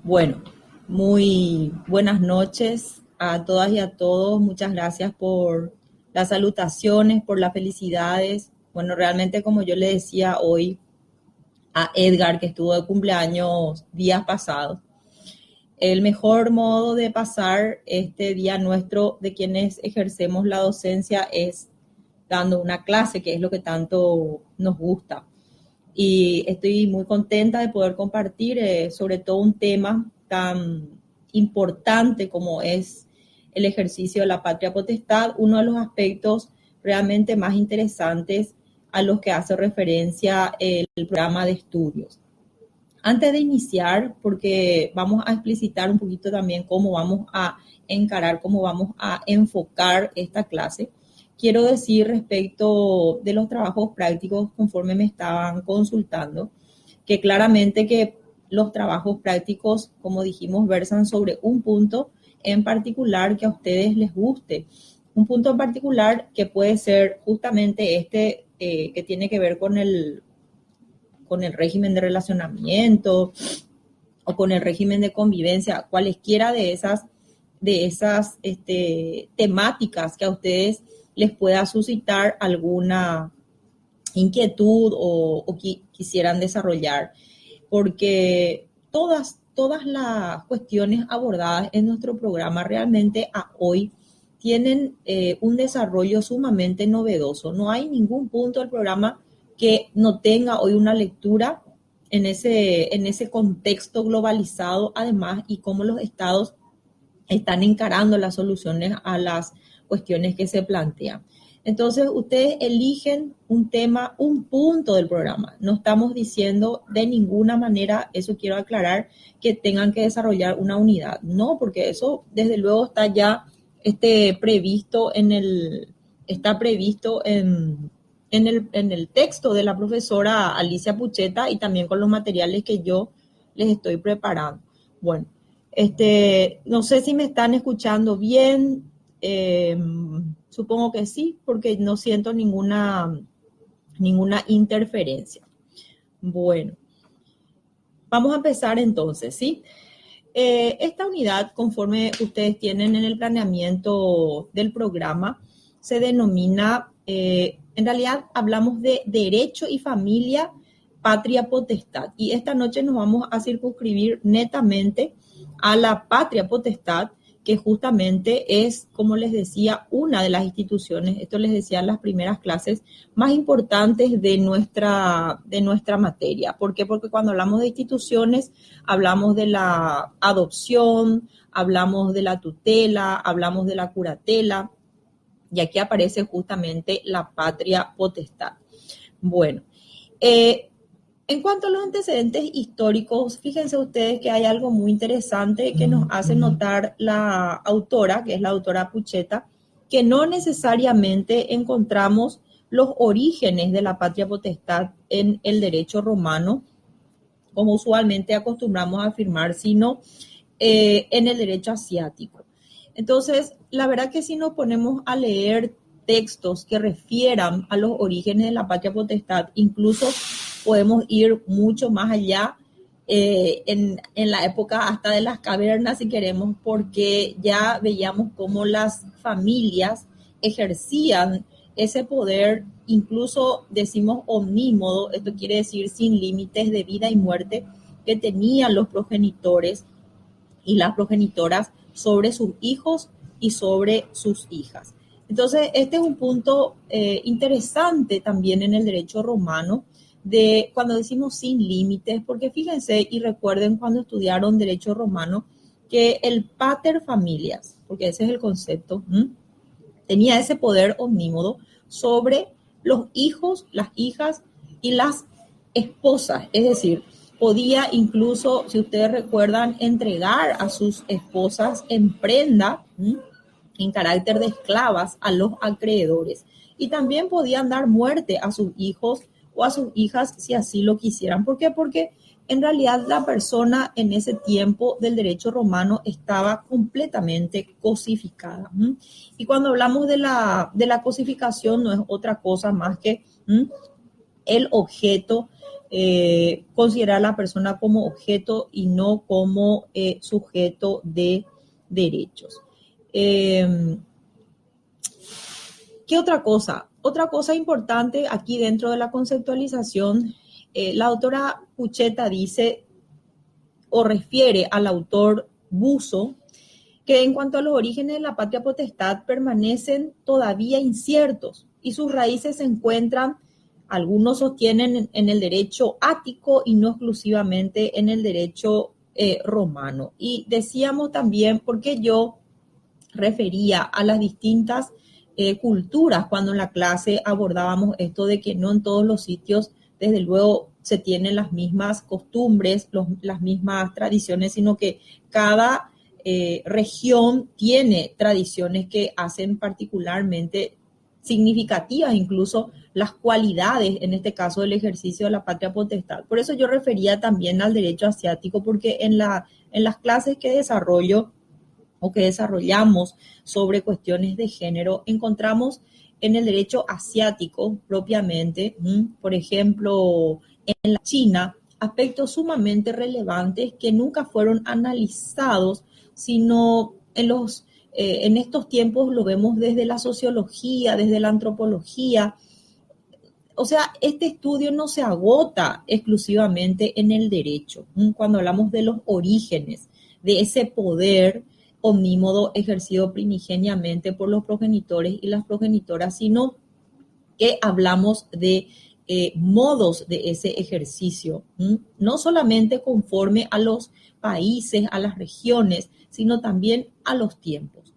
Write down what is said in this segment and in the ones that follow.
Bueno, muy buenas noches a todas y a todos. Muchas gracias por las salutaciones, por las felicidades. Bueno, realmente como yo le decía hoy a Edgar, que estuvo de cumpleaños días pasados, el mejor modo de pasar este día nuestro de quienes ejercemos la docencia es dando una clase, que es lo que tanto nos gusta. Y estoy muy contenta de poder compartir sobre todo un tema tan importante como es el ejercicio de la patria potestad, uno de los aspectos realmente más interesantes a los que hace referencia el programa de estudios. Antes de iniciar, porque vamos a explicitar un poquito también cómo vamos a encarar, cómo vamos a enfocar esta clase, quiero decir respecto de los trabajos prácticos conforme me estaban consultando, que claramente que los trabajos prácticos, como dijimos, versan sobre un punto en particular que a ustedes les guste. Un punto en particular que puede ser justamente este que tiene que ver con el régimen de relacionamiento o con el régimen de convivencia, cualesquiera de esas temáticas que a ustedes les pueda suscitar alguna inquietud o quisieran desarrollar, porque todas las cuestiones abordadas en nuestro programa realmente a hoy tienen un desarrollo sumamente novedoso. No hay ningún punto del programa que no tenga hoy una lectura en ese contexto globalizado, además, y cómo los estados están encarando las soluciones a las cuestiones que se plantean. Entonces, ustedes eligen un tema, un punto del programa. No estamos diciendo de ninguna manera, eso quiero aclarar, que tengan que desarrollar una unidad. No, porque eso desde luego está ya previsto está previsto en el texto de la profesora Alicia Pucheta y también con los materiales que yo les estoy preparando. Bueno, no sé si me están escuchando bien, supongo que sí, porque no siento ninguna interferencia. Bueno, vamos a empezar entonces, ¿sí? Esta unidad, conforme ustedes tienen en el planeamiento del programa, se denomina, en realidad hablamos de derecho y familia, patria potestad. Y esta noche nos vamos a circunscribir netamente a la patria potestad, que justamente es, como les decía, una de las instituciones, esto les decía en las primeras clases, más importantes de nuestra materia. ¿Por qué? Porque cuando hablamos de instituciones, hablamos de la adopción, hablamos de la tutela, hablamos de la curatela, y aquí aparece justamente la patria potestad. Bueno, en cuanto a los antecedentes históricos, fíjense ustedes que hay algo muy interesante que nos hace notar la autora, que es la autora Pucheta, que no necesariamente encontramos los orígenes de la patria potestad en el derecho romano, como usualmente acostumbramos a afirmar, sino en el derecho asiático. Entonces, la verdad que si nos ponemos a leer textos que refieran a los orígenes de la patria potestad, incluso podemos ir mucho más allá en la época hasta de las cavernas, si queremos, porque ya veíamos cómo las familias ejercían ese poder, incluso decimos omnímodo, esto quiere decir sin límites de vida y muerte, que tenían los progenitores y las progenitoras sobre sus hijos y sobre sus hijas. Entonces, este es un punto interesante también en el derecho romano, de cuando decimos sin límites, porque fíjense y recuerden cuando estudiaron derecho romano que el pater familias, porque ese es el concepto, tenía ese poder omnímodo sobre los hijos, las hijas y las esposas, es decir, podía incluso, si ustedes recuerdan, entregar a sus esposas en prenda, en carácter de esclavas a los acreedores. Y también podían dar muerte a sus hijos o a sus hijas si así lo quisieran. ¿Por qué? Porque en realidad la persona en ese tiempo del derecho romano estaba completamente cosificada. Y cuando hablamos de la cosificación no es otra cosa más que el objeto, considerar a la persona como objeto y no como sujeto de derechos. ¿Qué otra cosa? Otra cosa importante aquí dentro de la conceptualización, la autora Pucheta dice o refiere al autor Buso que en cuanto a los orígenes de la patria potestad permanecen todavía inciertos y sus raíces se encuentran, algunos sostienen, en el derecho ático y no exclusivamente en el derecho romano. Y decíamos también, porque yo refería a las distintas culturas cuando en la clase abordábamos esto de que no en todos los sitios, desde luego, se tienen las mismas costumbres, las mismas tradiciones, sino que cada región tiene tradiciones que hacen particularmente significativas, incluso las cualidades, en este caso, del ejercicio de la patria potestad. Por eso yo refería también al derecho asiático, porque en las clases que desarrollo o que desarrollamos sobre cuestiones de género, encontramos en el derecho asiático propiamente, por ejemplo, en la China, aspectos sumamente relevantes que nunca fueron analizados, sino en estos tiempos lo vemos desde la sociología, desde la antropología. O sea, este estudio no se agota exclusivamente en el derecho. Cuando hablamos de los orígenes de ese poder omnímodo ejercido primigeniamente por los progenitores y las progenitoras, sino que hablamos de modos de ese ejercicio, no solamente conforme a los países, a las regiones, sino también a los tiempos.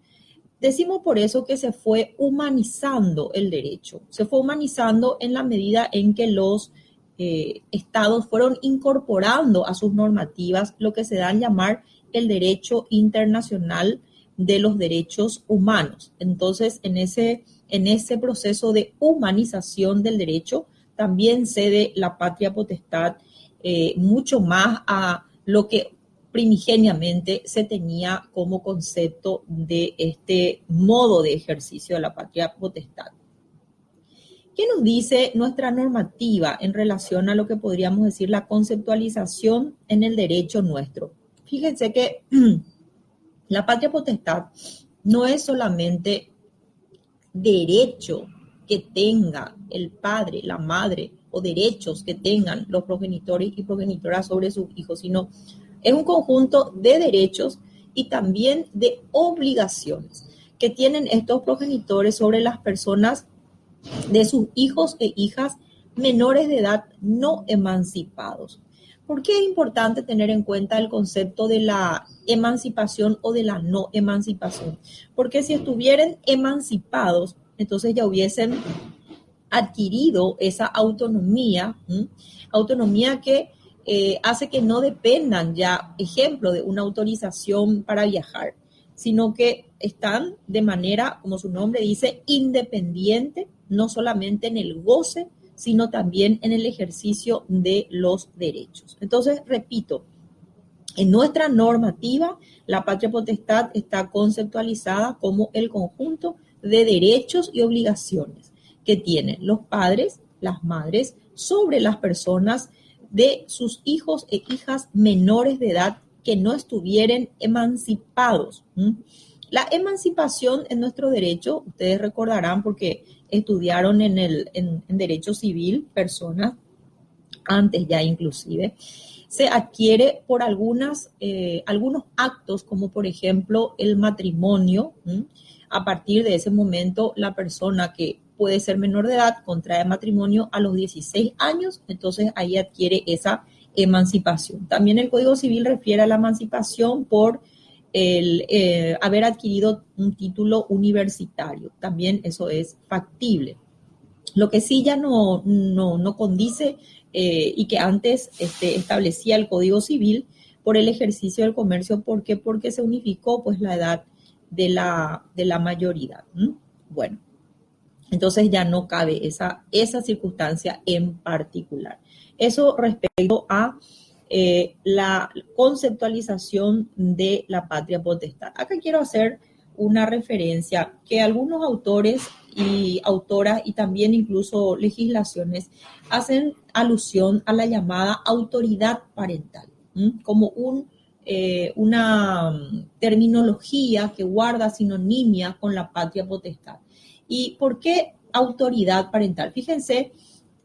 Decimos por eso que se fue humanizando el derecho, se fue humanizando en la medida en que los estados fueron incorporando a sus normativas lo que se da a llamar el derecho internacional de los derechos humanos. Entonces, en ese proceso de humanización del derecho, también cede la patria potestad mucho más a lo que primigeniamente se tenía como concepto de este modo de ejercicio de la patria potestad. ¿Qué nos dice nuestra normativa en relación a lo que podríamos decir la conceptualización en el derecho nuestro? Fíjense que la patria potestad no es solamente derecho que tenga el padre, la madre, o derechos que tengan los progenitores y progenitoras sobre sus hijos, sino es un conjunto de derechos y también de obligaciones que tienen estos progenitores sobre las personas de sus hijos e hijas menores de edad no emancipados. ¿Por qué es importante tener en cuenta el concepto de la emancipación o de la no emancipación? Porque si estuvieran emancipados, entonces ya hubiesen adquirido esa autonomía, autonomía que hace que no dependan ya, ejemplo, de una autorización para viajar, sino que están de manera, como su nombre dice, independiente, no solamente en el goce, sino también en el ejercicio de los derechos. Entonces, repito, en nuestra normativa, la patria potestad está conceptualizada como el conjunto de derechos y obligaciones que tienen los padres, las madres, sobre las personas de sus hijos e hijas menores de edad que no estuvieran emancipados. La emancipación en nuestro derecho, ustedes recordarán porque estudiaron en derecho civil, personas antes ya inclusive, se adquiere por algunos actos, como por ejemplo el matrimonio. A partir de ese momento, la persona que puede ser menor de edad contrae matrimonio a los 16 años, entonces ahí adquiere esa emancipación. También el Código Civil refiere a la emancipación por haber adquirido un título universitario. También eso es factible. Lo que sí ya no condice y que antes establecía el Código Civil por el ejercicio del comercio. ¿Por qué? Porque se unificó pues la edad de la mayoría. Bueno, entonces ya no cabe esa circunstancia en particular. Eso respecto a la conceptualización de la patria potestad. Acá quiero hacer una referencia que algunos autores y autoras y también incluso legislaciones hacen alusión a la llamada autoridad parental, como una terminología que guarda sinonimia con la patria potestad. ¿Y por qué autoridad parental? Fíjense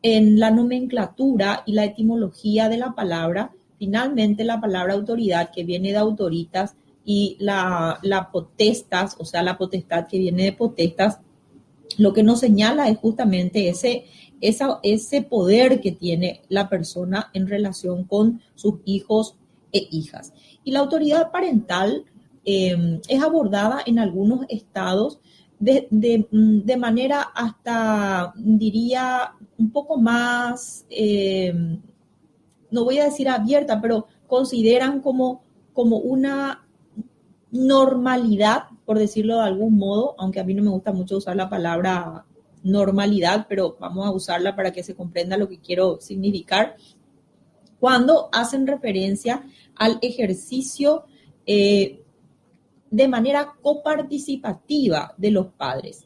en la nomenclatura y la etimología de la palabra. Finalmente, la palabra autoridad, que viene de autoritas, y la potestas, o sea, la potestad que viene de potestas, lo que nos señala es justamente ese poder que tiene la persona en relación con sus hijos e hijas. Y la autoridad parental es abordada en algunos estados de manera hasta, diría, un poco más, no voy a decir abierta, pero consideran como una normalidad, por decirlo de algún modo, aunque a mí no me gusta mucho usar la palabra normalidad, pero vamos a usarla para que se comprenda lo que quiero significar, cuando hacen referencia al ejercicio de manera coparticipativa de los padres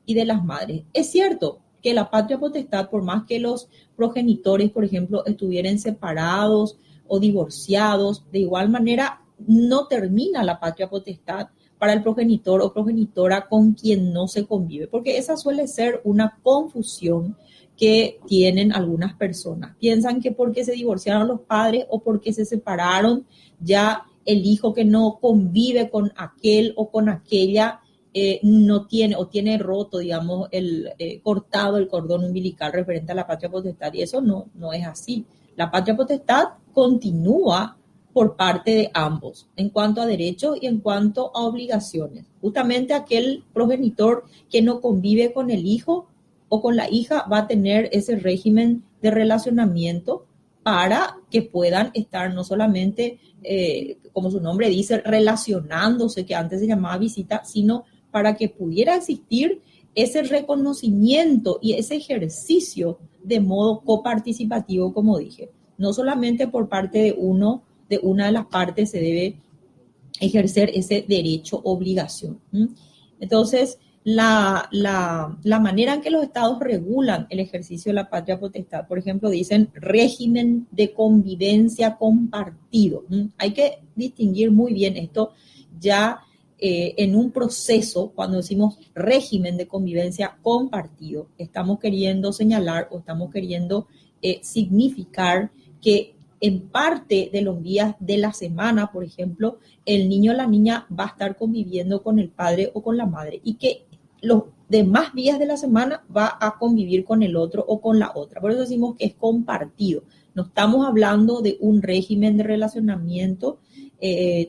y de las madres. Es cierto que la patria potestad, por más que los progenitores, por ejemplo, estuvieran separados o divorciados, de igual manera no termina la patria potestad para el progenitor o progenitora con quien no se convive, porque esa suele ser una confusión que tienen algunas personas. Piensan que porque se divorciaron los padres o porque se separaron, ya el hijo que no convive con aquel o con aquella no tiene o tiene roto, digamos, cortado el cordón umbilical referente a la patria potestad. Y eso no es así. La patria potestad continúa por parte de ambos, en cuanto a derechos y en cuanto a obligaciones. Justamente aquel progenitor que no convive con el hijo o con la hija va a tener ese régimen de relacionamiento para que puedan estar no solamente, como su nombre dice, relacionándose, que antes se llamaba visita, sino para que pudiera existir ese reconocimiento y ese ejercicio de modo coparticipativo, como dije. No solamente por parte de una de las partes se debe ejercer ese derecho-obligación. Entonces, la manera en que los estados regulan el ejercicio de la patria potestad, por ejemplo, dicen régimen de convivencia compartido. Hay que distinguir muy bien esto ya en un proceso. Cuando decimos régimen de convivencia compartido, estamos queriendo señalar o estamos queriendo significar que en parte de los días de la semana, por ejemplo, el niño o la niña va a estar conviviendo con el padre o con la madre y que los demás días de la semana va a convivir con el otro o con la otra. Por eso decimos que es compartido. No estamos hablando de un régimen de relacionamiento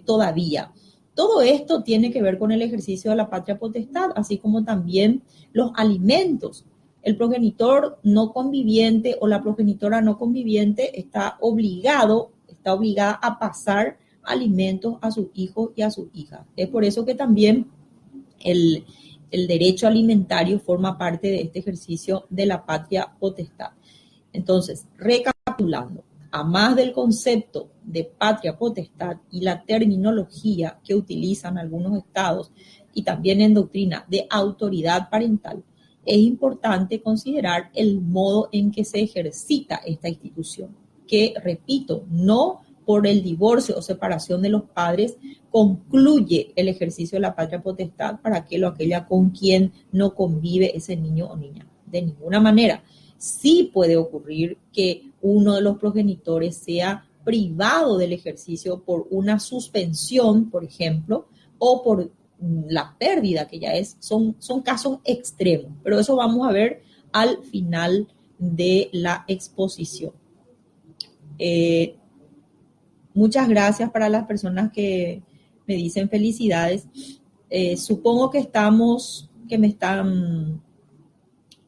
todavía. Todo esto tiene que ver con el ejercicio de la patria potestad, así como también los alimentos. El progenitor no conviviente o la progenitora no conviviente está obligada a pasar alimentos a sus hijos y a sus hijas. Es por eso que también el derecho alimentario forma parte de este ejercicio de la patria potestad. Entonces, recapitulando, a más del concepto de patria potestad y la terminología que utilizan algunos estados y también en doctrina de autoridad parental, es importante considerar el modo en que se ejercita esta institución, que, repito, no por el divorcio o separación de los padres concluye el ejercicio de la patria potestad para aquel o aquella con quien no convive ese niño o niña. De ninguna manera. Sí puede ocurrir que uno de los progenitores sea privado del ejercicio por una suspensión, por ejemplo, o por la pérdida, que ya son casos extremos, pero eso vamos a ver al final de la exposición. Muchas gracias para las personas que me dicen felicidades. Supongo que me están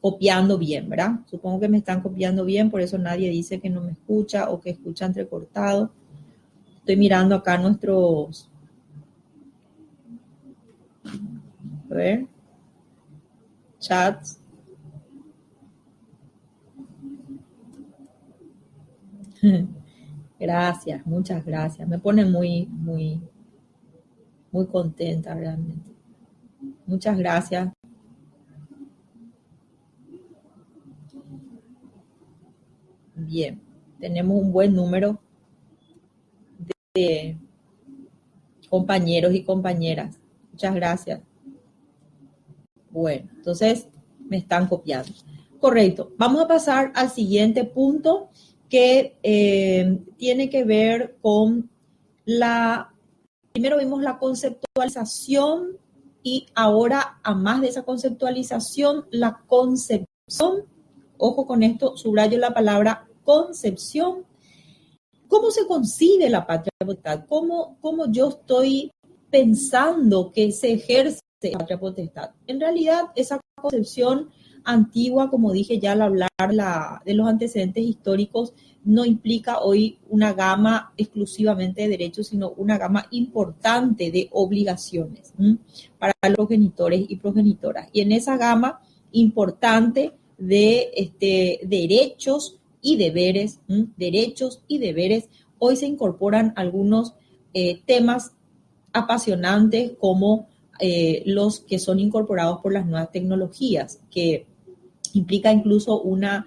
copiando bien, ¿verdad? Supongo que me están copiando bien, por eso nadie dice que no me escucha o que escucha entrecortado. Estoy mirando acá nuestros, a ver, chats. Gracias, muchas gracias. Me pone muy, muy, muy contenta realmente. Muchas gracias. Bien, tenemos un buen número de compañeros y compañeras. Muchas gracias. Bueno, entonces me están copiando. Correcto. Vamos a pasar al siguiente punto que tiene que ver con primero vimos la conceptualización y ahora, a más de esa conceptualización, la concepción. Ojo con esto, subrayo la palabra concepción. ¿Cómo se concibe la patria potestad? ¿Cómo yo estoy pensando que se ejerce la patria potestad? En realidad, esa concepción antigua, como dije ya al hablar de los antecedentes históricos, no implica hoy una gama exclusivamente de derechos, sino una gama importante de obligaciones para los progenitores y progenitoras. Y en esa gama importante de derechos y deberes, hoy se incorporan algunos temas apasionantes como los que son incorporados por las nuevas tecnologías, que implica incluso una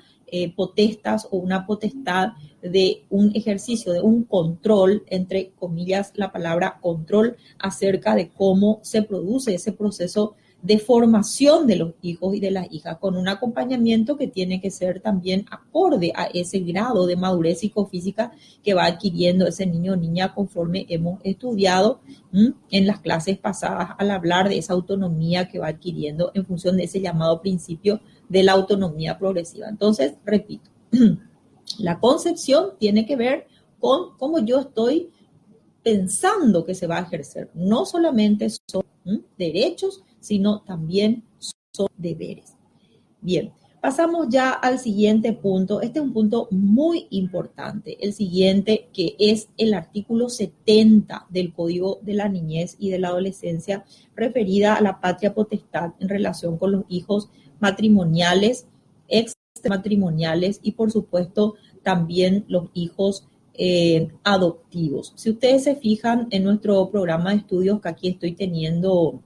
potestas o una potestad de un ejercicio, de un control, entre comillas, la palabra control, acerca de cómo se produce ese proceso de formación de los hijos y de las hijas, con un acompañamiento que tiene que ser también acorde a ese grado de madurez psicofísica que va adquiriendo ese niño o niña conforme hemos estudiado en las clases pasadas al hablar de esa autonomía que va adquiriendo en función de ese llamado principio de la autonomía progresiva. Entonces, repito, la concepción tiene que ver con cómo yo estoy pensando que se va a ejercer. No solamente son derechos, sino también son deberes. Bien, pasamos ya al siguiente punto. Este es un punto muy importante. El siguiente, que es el artículo 70 del Código de la Niñez y de la Adolescencia, referida a la patria potestad en relación con los hijos matrimoniales, extramatrimoniales y, por supuesto, también los hijos adoptivos. Si ustedes se fijan en nuestro programa de estudios que aquí estoy teniendo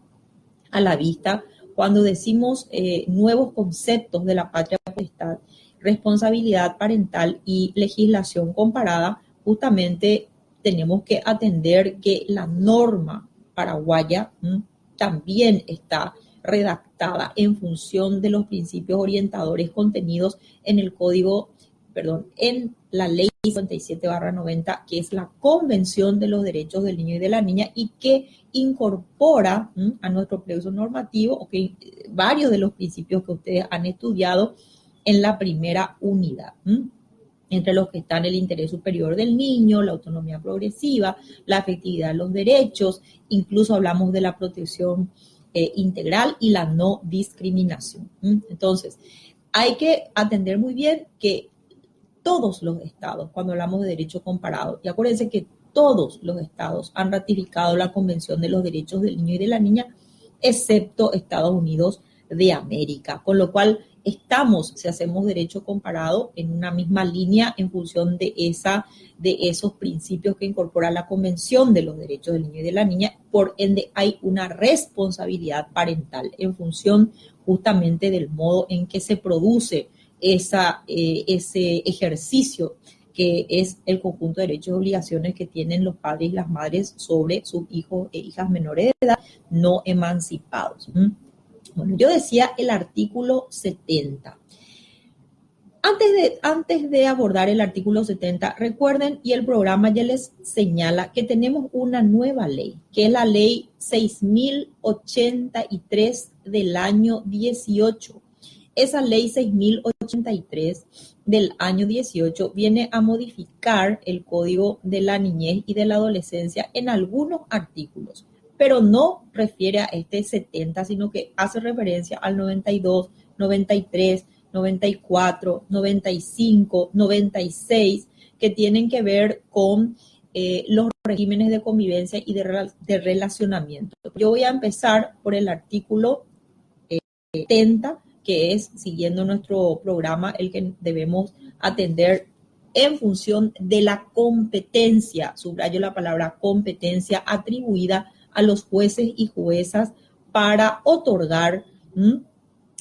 a la vista, cuando decimos nuevos conceptos de la patria potestad, responsabilidad parental y legislación comparada, justamente tenemos que atender que la norma paraguaya también está redactada en función de los principios orientadores contenidos en el código, en la ley 57/90, que es la Convención de los Derechos del Niño y de la Niña, y que incorpora a nuestro plexo normativo varios de los principios que ustedes han estudiado en la primera unidad, entre los que están el interés superior del niño, la autonomía progresiva, la efectividad de los derechos, incluso hablamos de la protección integral y la no discriminación. Entonces, hay que atender muy bien que todos los estados, cuando hablamos de derecho comparado, y acuérdense que todos los estados han ratificado la Convención de los Derechos del Niño y de la Niña, excepto Estados Unidos de América, con lo cual estamos, si hacemos derecho comparado, en una misma línea en función de esos principios que incorpora la Convención de los Derechos del Niño y de la Niña. Por ende, hay una responsabilidad parental en función justamente del modo en que se produce ese ejercicio que es el conjunto de derechos y obligaciones que tienen los padres y las madres sobre sus hijos e hijas menores de edad no emancipados. Bueno, yo decía el artículo 70. Antes de abordar el artículo 70, recuerden, y el programa ya les señala que tenemos una nueva ley, que es la ley 6083 del año 18. Esa ley 6083 del año 18 viene a modificar el Código de la Niñez y de la Adolescencia en algunos artículos, pero no refiere a este 70, sino que hace referencia al 92, 93, 94, 95, 96, que tienen que ver con los regímenes de convivencia y de relacionamiento. Yo voy a empezar por el artículo 70, que es, siguiendo nuestro programa, el que debemos atender en función de la competencia, subrayo la palabra competencia, atribuida a los jueces y juezas para otorgar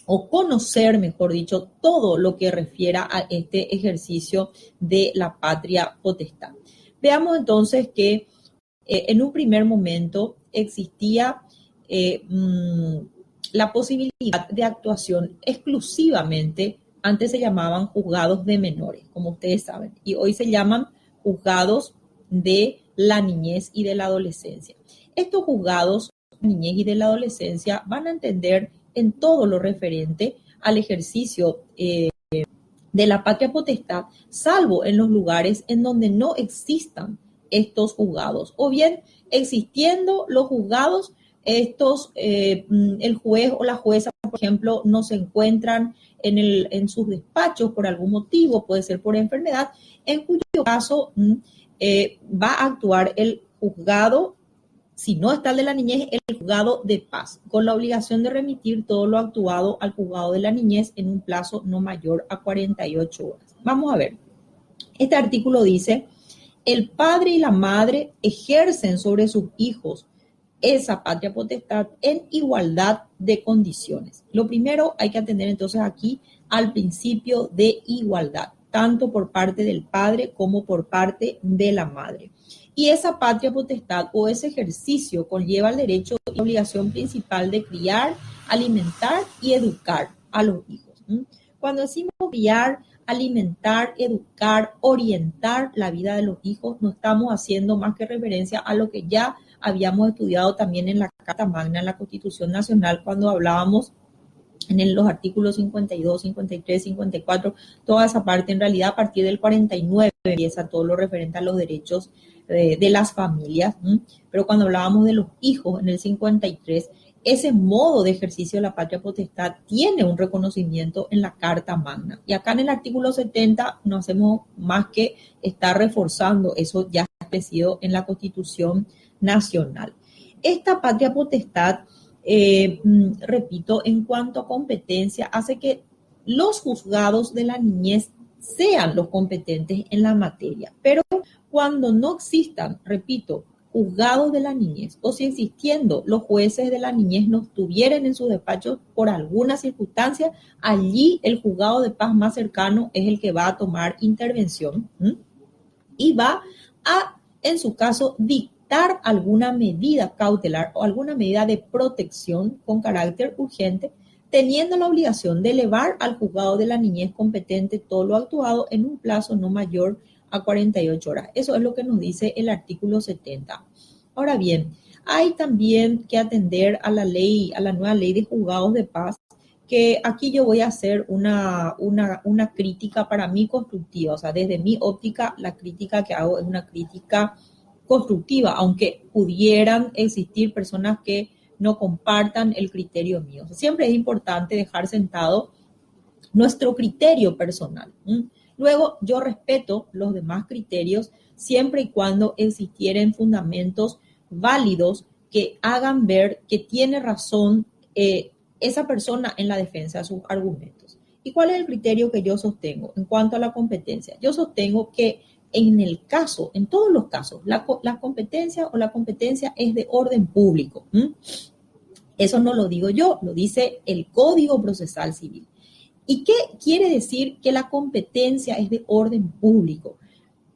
o conocer, mejor dicho, todo lo que refiera a este ejercicio de la patria potestad. Veamos entonces que en un primer momento existía la posibilidad de actuación exclusivamente, antes se llamaban juzgados de menores, como ustedes saben, y hoy se llaman juzgados de la niñez y de la adolescencia. Estos juzgados de la niñez y de la adolescencia van a entender en todo lo referente al ejercicio de la patria potestad, salvo en los lugares en donde no existan estos juzgados, o bien existiendo los juzgados, el juez o la jueza, por ejemplo, no se encuentran en sus despachos por algún motivo, puede ser por enfermedad, en cuyo caso va a actuar el juzgado, si no está el de la niñez, el juzgado de paz, con la obligación de remitir todo lo actuado al juzgado de la niñez en un plazo no mayor a 48 horas. Vamos a ver. Este artículo dice: el padre y la madre ejercen sobre sus hijos esa patria potestad en igualdad de condiciones. Lo primero, hay que atender entonces aquí al principio de igualdad, tanto por parte del padre como por parte de la madre. Y esa patria potestad o ese ejercicio conlleva el derecho y obligación principal de criar, alimentar y educar a los hijos. Cuando decimos criar, alimentar, educar, orientar la vida de los hijos, no estamos haciendo más que referencia a lo que ya habíamos estudiado también en la Carta Magna, en la Constitución Nacional, cuando hablábamos en los artículos 52, 53, 54, toda esa parte. En realidad, a partir del 49 empieza todo lo referente a los derechos de las familias, pero cuando hablábamos de los hijos en el 53, ese modo de ejercicio de la patria potestad tiene un reconocimiento en la Carta Magna. Y acá en el artículo 70 no hacemos más que estar reforzando eso ya establecido en la Constitución Nacional. Esta patria potestad, repito, en cuanto a competencia, hace que los juzgados de la niñez sean los competentes en la materia, pero cuando no existan, repito, juzgados de la niñez, o si existiendo los jueces de la niñez no estuvieran en su despacho por alguna circunstancia, allí el juzgado de paz más cercano es el que va a tomar intervención y va a, en su caso, dictar alguna medida cautelar o alguna medida de protección con carácter urgente, teniendo la obligación de elevar al juzgado de la niñez competente todo lo actuado en un plazo no mayor a 48 horas. Eso es lo que nos dice el artículo 70. Ahora bien, hay también que atender a la ley, a la nueva ley de juzgados de paz, que aquí yo voy a hacer una crítica para mí constructiva. O sea, desde mi óptica, la crítica que hago es una crítica constructiva, aunque pudieran existir personas que no compartan el criterio mío. O sea, siempre es importante dejar sentado nuestro criterio personal. Luego, yo respeto los demás criterios siempre y cuando existieran fundamentos válidos que hagan ver que tiene razón esa persona en la defensa de sus argumentos. ¿Y cuál es el criterio que yo sostengo en cuanto a la competencia? Yo sostengo que en todos los casos, la competencia o la competencia es de orden público. Eso no lo digo yo, lo dice el Código Procesal Civil. ¿Y qué quiere decir que la competencia es de orden público?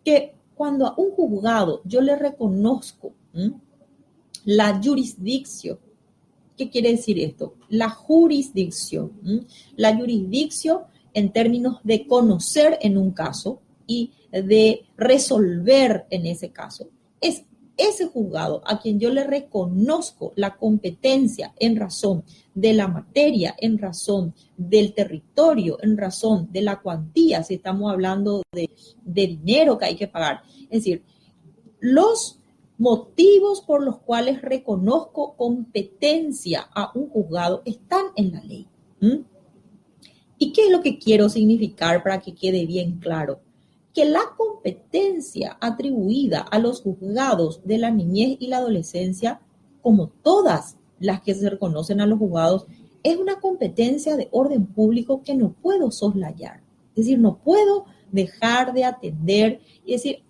Que cuando a un juzgado yo le reconozco la jurisdicción, ¿qué quiere decir esto? La jurisdicción. La jurisdicción en términos de conocer en un caso y de resolver en ese caso. Es ese juzgado a quien yo le reconozco la competencia en razón de la materia, en razón del territorio, en razón de la cuantía, si estamos hablando de dinero que hay que pagar. Es decir, los motivos por los cuales reconozco competencia a un juzgado están en la ley. ¿Y qué es lo que quiero significar para que quede bien claro? Que la competencia atribuida a los juzgados de la niñez y la adolescencia, como todas las que se reconocen a los juzgados, es una competencia de orden público que no puedo soslayar. Es decir, no puedo dejar de atender y decir,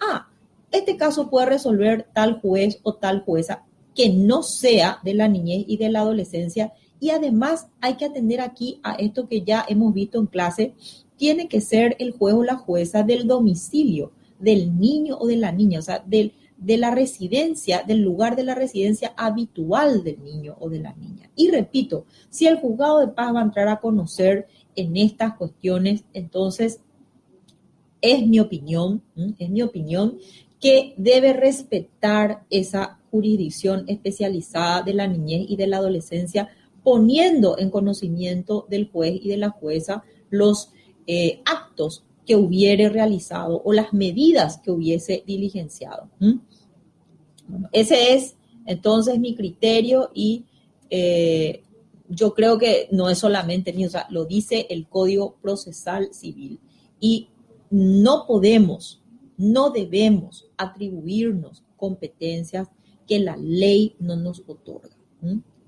este caso puede resolver tal juez o tal jueza. que no sea de la niñez y de la adolescencia. Y además hay que atender aquí a esto que ya hemos visto en clase, tiene que ser el juez o la jueza del domicilio del niño o de la niña, o sea, de la residencia, del lugar de la residencia habitual del niño o de la niña. Y repito, si el juzgado de paz va a entrar a conocer en estas cuestiones, entonces es mi opinión que debe respetar esa jurisdicción especializada de la niñez y de la adolescencia, poniendo en conocimiento del juez y de la jueza los actos que hubiere realizado o las medidas que hubiese diligenciado. Bueno, ese es entonces mi criterio y yo creo que no es solamente mío, o sea, lo dice el Código Procesal Civil y no podemos, no debemos atribuirnos competencias que la ley no nos otorga.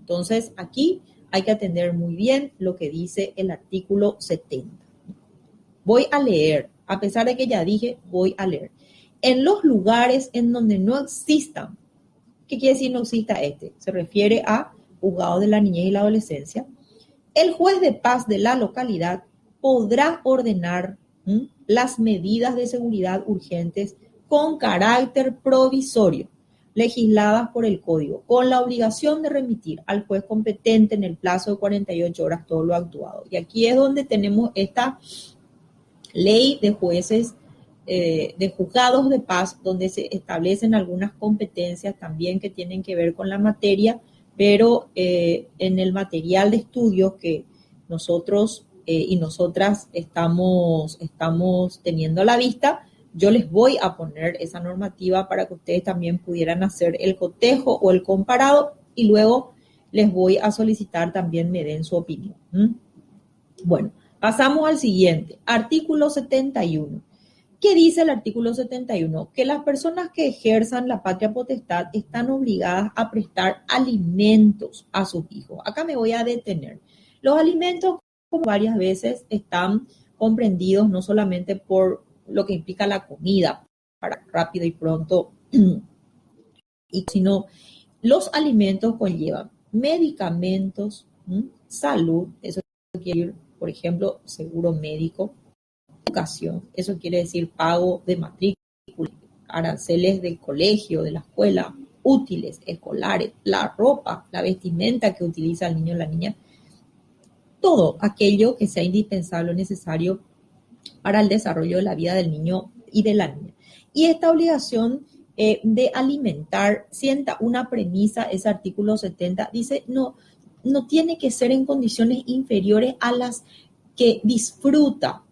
Entonces, aquí hay que atender muy bien lo que dice el artículo 70. Voy a leer, a pesar de que ya dije, voy a leer. En los lugares en donde no existan, ¿qué quiere decir no exista este? Se refiere a juzgado de la niñez y la adolescencia. El juez de paz de la localidad podrá ordenar las medidas de seguridad urgentes con carácter provisorio, legisladas por el Código, con la obligación de remitir al juez competente en el plazo de 48 horas todo lo actuado. Y aquí es donde tenemos esta ley de jueces, de juzgados de paz, donde se establecen algunas competencias también que tienen que ver con la materia, pero en el material de estudios que nosotros y nosotras estamos teniendo a la vista, yo les voy a poner esa normativa para que ustedes también pudieran hacer el cotejo o el comparado y luego les voy a solicitar también me den su opinión. Bueno, pasamos al siguiente, artículo 71. ¿Qué dice el artículo 71? Que las personas que ejerzan la patria potestad están obligadas a prestar alimentos a sus hijos. Acá me voy a detener. Los alimentos, como varias veces, están comprendidos no solamente por lo que implica la comida, para rápido y pronto, sino los alimentos conllevan medicamentos, salud, eso quiere decir, por ejemplo, seguro médico, educación, eso quiere decir pago de matrícula, aranceles del colegio, de la escuela, útiles escolares, la ropa, la vestimenta que utiliza el niño o la niña, todo aquello que sea indispensable o necesario para el desarrollo de la vida del niño y de la niña. Y esta obligación de alimentar sienta una premisa, ese artículo 70, dice no tiene que ser en condiciones inferiores a las que disfruta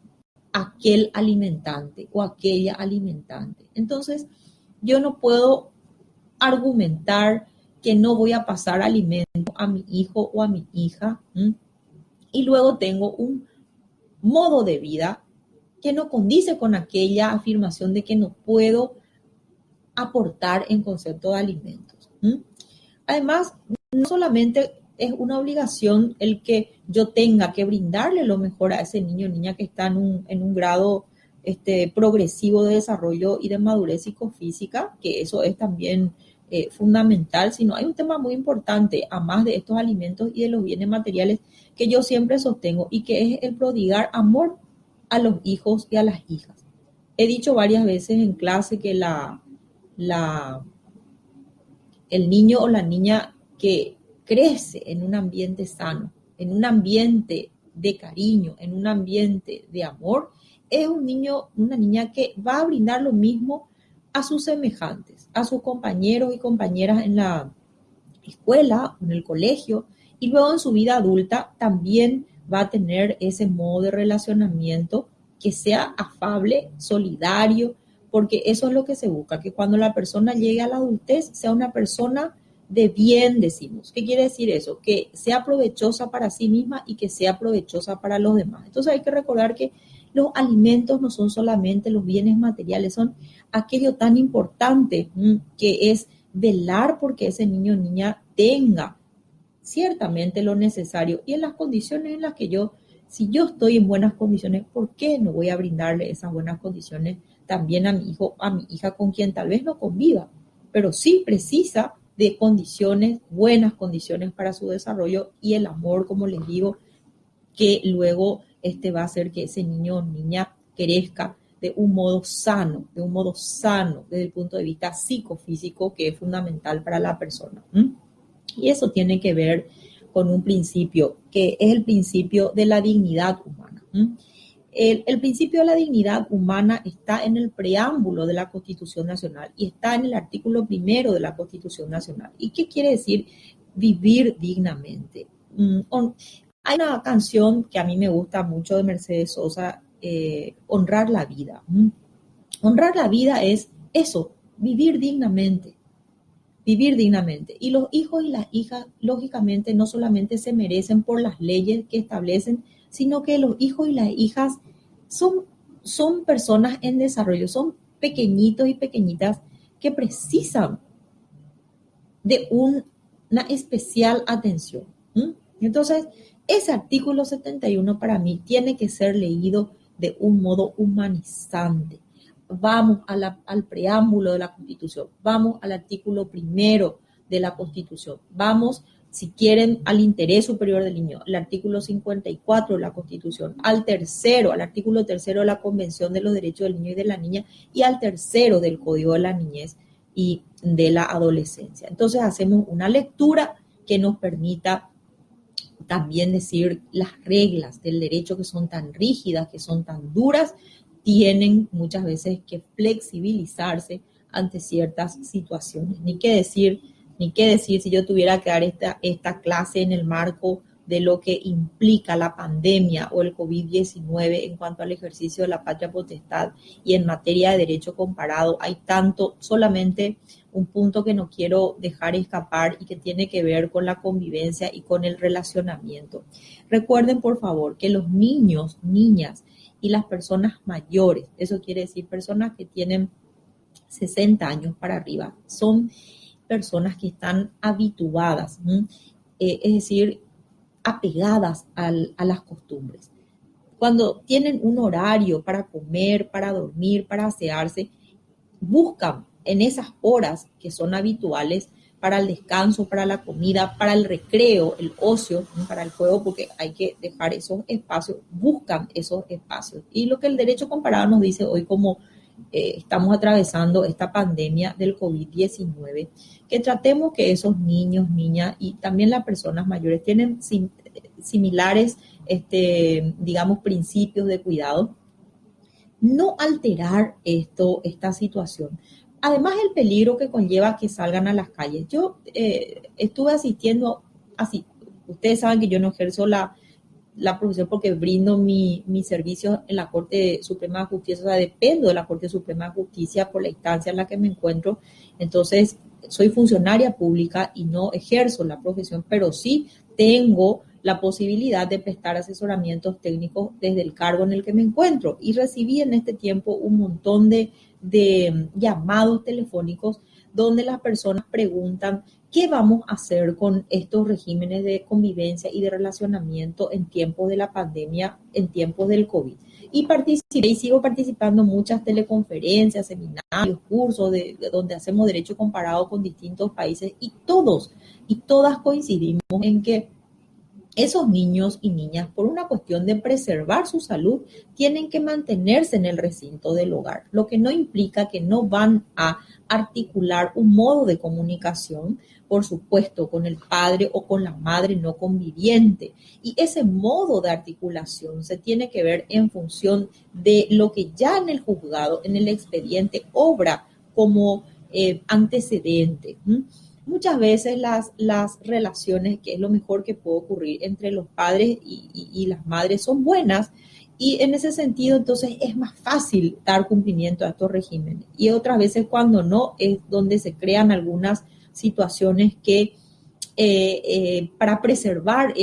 aquel alimentante o aquella alimentante. Entonces, yo no puedo argumentar que no voy a pasar alimento a mi hijo o a mi hija y luego tengo un modo de vida que no condice con aquella afirmación de que no puedo aportar en concepto de alimentos. Además, no solamente es una obligación el que yo tenga que brindarle lo mejor a ese niño o niña que está en un grado progresivo de desarrollo y de madurez psicofísica, que eso es también fundamental, sino hay un tema muy importante, a más de estos alimentos y de los bienes materiales, que yo siempre sostengo y que es el prodigar amor a los hijos y a las hijas. He dicho varias veces en clase que el niño o la niña que crece en un ambiente sano, en un ambiente de cariño, en un ambiente de amor, es un niño, una niña que va a brindar lo mismo a sus semejantes, a sus compañeros y compañeras en la escuela, en el colegio, y luego en su vida adulta también va a tener ese modo de relacionamiento que sea afable, solidario, porque eso es lo que se busca, que cuando la persona llegue a la adultez sea una persona de bien, decimos. ¿Qué quiere decir eso? Que sea provechosa para sí misma y que sea provechosa para los demás. Entonces hay que recordar que los alimentos no son solamente los bienes materiales, son aquello tan importante que es velar porque ese niño o niña tenga ciertamente lo necesario y en las condiciones en las que si yo estoy en buenas condiciones, ¿por qué no voy a brindarle esas buenas condiciones también a mi hijo, a mi hija con quien tal vez no conviva, pero sí precisa de condiciones, buenas condiciones para su desarrollo y el amor, como les digo, que luego va a hacer que ese niño o niña crezca de un modo sano desde el punto de vista psicofísico, que es fundamental para la persona. Y eso tiene que ver con un principio, que es el principio de la dignidad humana. El principio de la dignidad humana está en el preámbulo de la Constitución Nacional y está en el artículo 1 de la Constitución Nacional. ¿Y qué quiere decir vivir dignamente? Hay una canción que a mí me gusta mucho de Mercedes Sosa, Honrar la vida. Honrar la vida es eso, vivir dignamente. Vivir dignamente. Y los hijos y las hijas, lógicamente, no solamente se merecen por las leyes que establecen, sino que los hijos y las hijas son personas en desarrollo, son pequeñitos y pequeñitas que precisan de una especial atención. Entonces, ese artículo 71 para mí tiene que ser leído de un modo humanizante. Vamos al preámbulo de la Constitución, vamos al artículo 1 de la Constitución, vamos, si quieren, al interés superior del niño, el artículo 54 de la Constitución, al artículo 3 de la Convención de los Derechos del Niño y de la Niña y al 3 del Código de la Niñez y de la Adolescencia. Entonces hacemos una lectura que nos permita también decir las reglas del derecho, que son tan rígidas, que son tan duras, tienen muchas veces que flexibilizarse ante ciertas situaciones. Ni qué decir si yo tuviera que dar esta clase en el marco de lo que implica la pandemia o el COVID-19 en cuanto al ejercicio de la patria potestad y en materia de derecho comparado. Hay tanto, solamente un punto que no quiero dejar escapar y que tiene que ver con la convivencia y con el relacionamiento. Recuerden, por favor, que los niños, niñas y las personas mayores, eso quiere decir personas que tienen 60 años para arriba, son personas que están habituadas, es decir, apegadas a las costumbres. Cuando tienen un horario para comer, para dormir, para asearse, buscan en esas horas que son habituales para el descanso, para la comida, para el recreo, el ocio, para el juego, porque hay que dejar esos espacios, buscan esos espacios. Y lo que el derecho comparado nos dice hoy, como estamos atravesando esta pandemia del COVID-19, que tratemos que esos niños, niñas y también las personas mayores tienen similares, digamos, principios de cuidado. No alterar esta situación. Además, el peligro que conlleva que salgan a las calles. Yo estuve asistiendo, así, ustedes saben que yo no ejerzo la profesión porque brindo mi servicio en la Corte Suprema de Justicia, o sea, dependo de la Corte Suprema de Justicia por la instancia en la que me encuentro. Entonces, soy funcionaria pública y no ejerzo la profesión, pero sí tengo la posibilidad de prestar asesoramientos técnicos desde el cargo en el que me encuentro. Y recibí en este tiempo un montón de llamados telefónicos donde las personas preguntan qué vamos a hacer con estos regímenes de convivencia y de relacionamiento en tiempos de la pandemia, en tiempos del COVID. Y participé y sigo participando en muchas teleconferencias, seminarios, cursos donde hacemos derecho comparado con distintos países y todos y todas coincidimos en que esos niños y niñas, por una cuestión de preservar su salud, tienen que mantenerse en el recinto del hogar, lo que no implica que no van a articular un modo de comunicación, por supuesto, con el padre o con la madre no conviviente. Y ese modo de articulación se tiene que ver en función de lo que ya en el juzgado, en el expediente, obra como antecedente. Muchas veces las relaciones, que es lo mejor que puede ocurrir entre los padres y las madres, son buenas, y en ese sentido entonces es más fácil dar cumplimiento a estos regímenes. Y otras veces cuando no, es donde se crean algunas situaciones que para preservar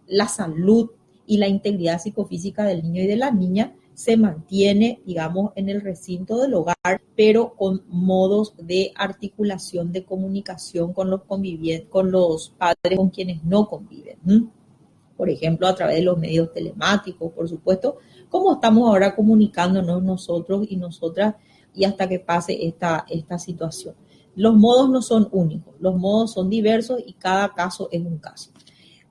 la salud y la integridad psicofísica del niño y de la niña, se mantiene, digamos, en el recinto del hogar, pero con modos de articulación, de comunicación con los padres con quienes no conviven. Por ejemplo, a través de los medios telemáticos, por supuesto, como estamos ahora comunicándonos nosotros y nosotras y hasta que pase esta situación. Los modos no son únicos, los modos son diversos y cada caso es un caso.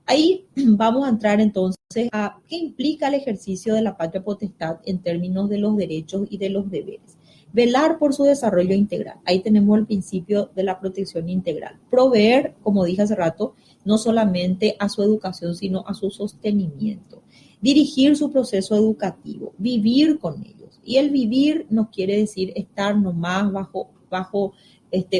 Ahí vamos a entrar entonces a qué implica el ejercicio de la patria potestad en términos de los derechos y de los deberes. Velar por su desarrollo integral. Ahí tenemos el principio de la protección integral. Proveer, como dije hace rato, no solamente a su educación, sino a su sostenimiento. Dirigir su proceso educativo, vivir con ellos. Y el vivir no quiere decir estar nomás bajo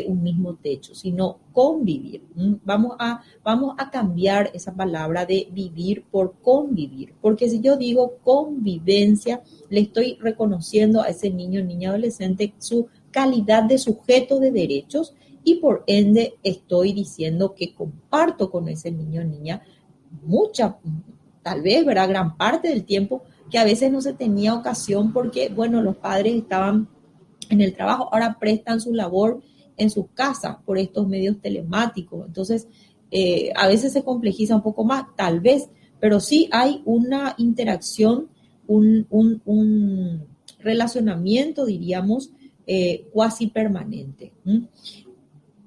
un mismo techo, sino convivir. Vamos a cambiar esa palabra de vivir por convivir, porque si yo digo convivencia, le estoy reconociendo a ese niño, niña, adolescente su calidad de sujeto de derechos y por ende estoy diciendo que comparto con ese niño, niña, tal vez, ¿verdad? Gran parte del tiempo que a veces no se tenía ocasión porque, bueno, los padres estaban en el trabajo, ahora prestan su labor en sus casas por estos medios telemáticos. Entonces, a veces se complejiza un poco más, tal vez, pero sí hay una interacción, un relacionamiento, diríamos, cuasi permanente.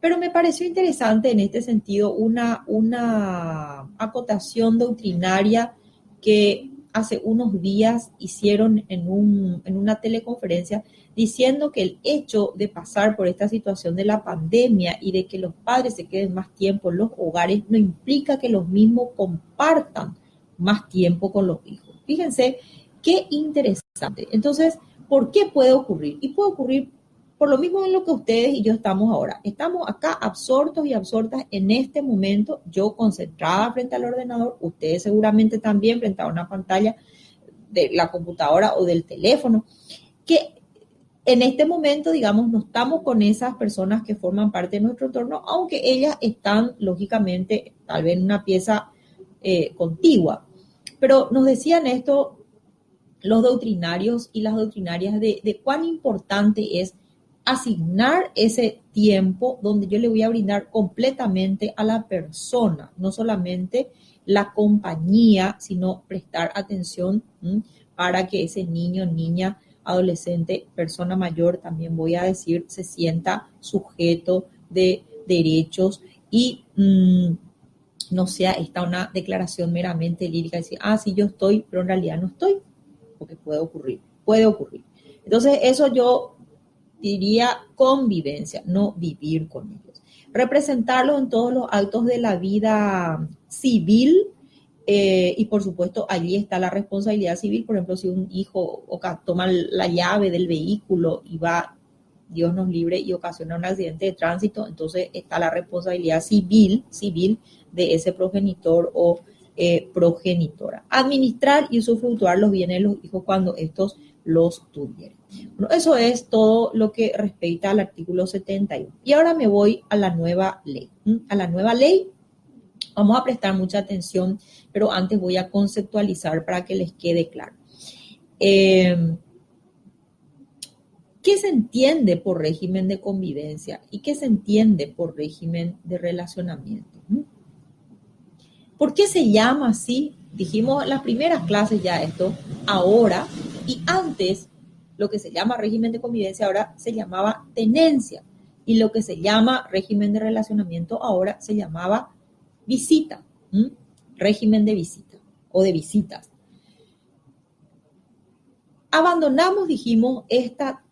Pero me pareció interesante en este sentido una acotación doctrinaria que hace unos días hicieron en una teleconferencia diciendo que el hecho de pasar por esta situación de la pandemia y de que los padres se queden más tiempo en los hogares no implica que los mismos compartan más tiempo con los hijos. Fíjense qué interesante. Entonces, ¿por qué puede ocurrir? Y puede ocurrir por lo mismo en lo que ustedes y yo estamos ahora. Estamos acá absortos y absortas en este momento, yo concentrada frente al ordenador, ustedes seguramente también frente a una pantalla de la computadora o del teléfono, que en este momento, digamos, no estamos con esas personas que forman parte de nuestro entorno, aunque ellas están, lógicamente, tal vez en una pieza contigua. Pero nos decían esto los doctrinarios y las doctrinarias de cuán importante es asignar ese tiempo donde yo le voy a brindar completamente a la persona, no solamente la compañía, sino prestar atención para que ese niño, niña, adolescente, persona mayor, también voy a decir, se sienta sujeto de derechos y no sea esta una declaración meramente lírica, decir, sí, yo estoy, pero en realidad no estoy, porque puede ocurrir. Entonces, eso yo diría convivencia, no vivir con ellos. Representarlos en todos los actos de la vida civil y por supuesto allí está la responsabilidad civil. Por ejemplo, si un hijo toma la llave del vehículo y va, Dios nos libre, y ocasiona un accidente de tránsito, entonces está la responsabilidad civil de ese progenitor o progenitora. Administrar y usufructuar los bienes de los hijos cuando estos los tuvieron. Bueno, eso es todo lo que respecta al artículo 71. Y ahora me voy a la nueva ley. A la nueva ley vamos a prestar mucha atención, pero antes voy a conceptualizar para que les quede claro. ¿Qué se entiende por régimen de convivencia y qué se entiende por régimen de relacionamiento? ¿Por qué se llama así? Dijimos en las primeras clases ya esto, ahora y antes lo que se llama régimen de convivencia ahora se llamaba tenencia y lo que se llama régimen de relacionamiento ahora se llamaba visita, régimen de visita o de visitas. Abandonamos, dijimos, esta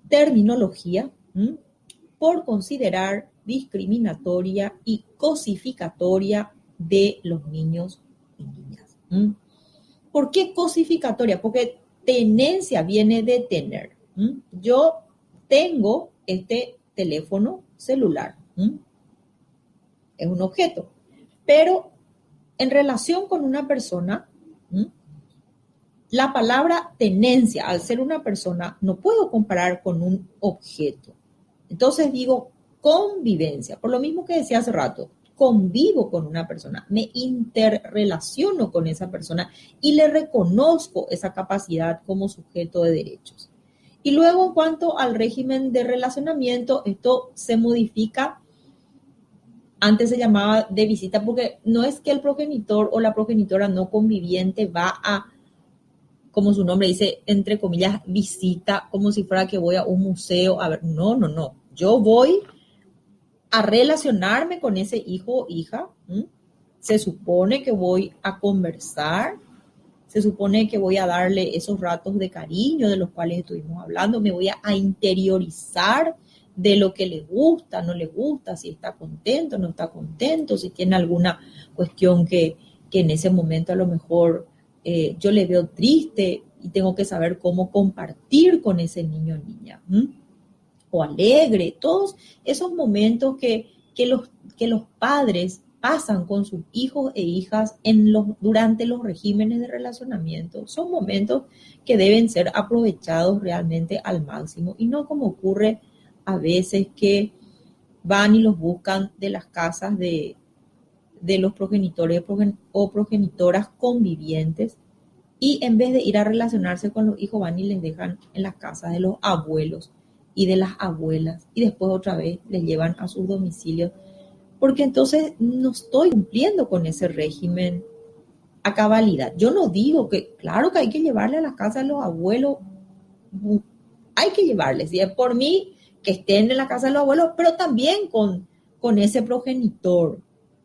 terminología por considerar discriminatoria y cosificatoria de los niños y niñas. ¿Por qué cosificatoria? Porque tenencia viene de tener. Yo tengo este teléfono celular. Es un objeto. Pero en relación con una persona, la palabra tenencia, al ser una persona, no puedo comparar con un objeto. Entonces digo convivencia, por lo mismo que decía hace rato, convivo con una persona, me interrelaciono con esa persona y le reconozco esa capacidad como sujeto de derechos. Y luego en cuanto al régimen de relacionamiento, esto se modifica. Antes se llamaba de visita porque no es que el progenitor o la progenitora no conviviente va a, como su nombre dice, entre comillas, visita, como si fuera que voy a un museo. A ver, no. Yo voy a relacionarme con ese hijo o hija. Se supone que voy a conversar, se supone que voy a darle esos ratos de cariño de los cuales estuvimos hablando, me voy a interiorizar de lo que le gusta, no le gusta, si está contento, no está contento, si tiene alguna cuestión que en ese momento a lo mejor yo le veo triste y tengo que saber cómo compartir con ese niño o niña. O alegre, todos esos momentos que los padres pasan con sus hijos e hijas durante los regímenes de relacionamiento, son momentos que deben ser aprovechados realmente al máximo y no como ocurre a veces que van y los buscan de las casas de los progenitores o progenitoras convivientes y en vez de ir a relacionarse con los hijos van y les dejan en las casas de los abuelos y de las abuelas y después otra vez les llevan a sus domicilios, porque entonces no estoy cumpliendo con ese régimen a cabalidad. Yo no digo que, claro que hay que llevarle a las casas de los abuelos, hay que llevarles, si es por mí, que estén en la casa de los abuelos, pero también con ese progenitor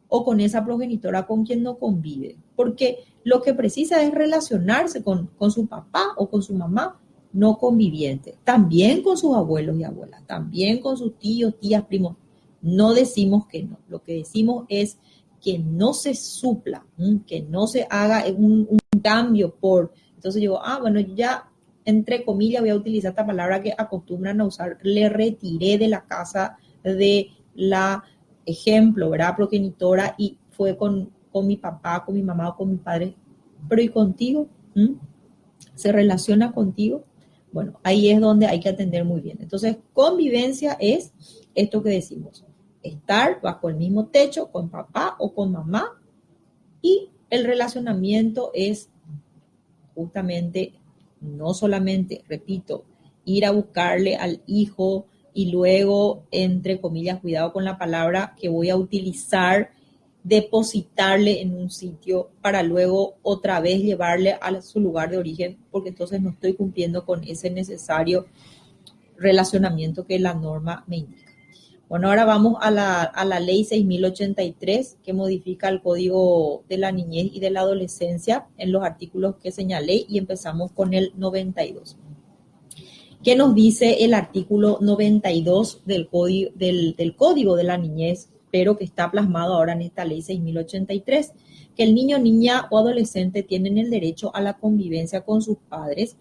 o con esa progenitora con quien no convive, porque lo que precisa es relacionarse con su papá o con su mamá no conviviente, también con sus abuelos y abuelas, también con sus tíos, tías, primos. No decimos que no, lo que decimos es que no se supla, que no se haga un cambio por, entonces yo, bueno, ya entre comillas voy a utilizar esta palabra que acostumbran a usar, le retiré de la casa de la ejemplo, ¿verdad? Progenitora y fue con mi papá, con mi mamá o con mi padre, pero ¿y contigo? ¿Se relaciona contigo? Bueno, ahí es donde hay que atender muy bien. Entonces, convivencia es esto que decimos, estar bajo el mismo techo con papá o con mamá y el relacionamiento es justamente no solamente, repito, ir a buscarle al hijo y luego, entre comillas, cuidado con la palabra que voy a utilizar, depositarle en un sitio para luego otra vez llevarle a su lugar de origen, porque entonces no estoy cumpliendo con ese necesario relacionamiento que la norma me indica. Bueno, ahora vamos a la ley 6083 que modifica el Código de la Niñez y de la Adolescencia en los artículos que señalé y empezamos con el 92. ¿Qué nos dice el artículo 92 del Código de la Niñez, pero que está plasmado ahora en esta ley 6083? Que el niño, niña o adolescente tienen el derecho a la convivencia con sus padres,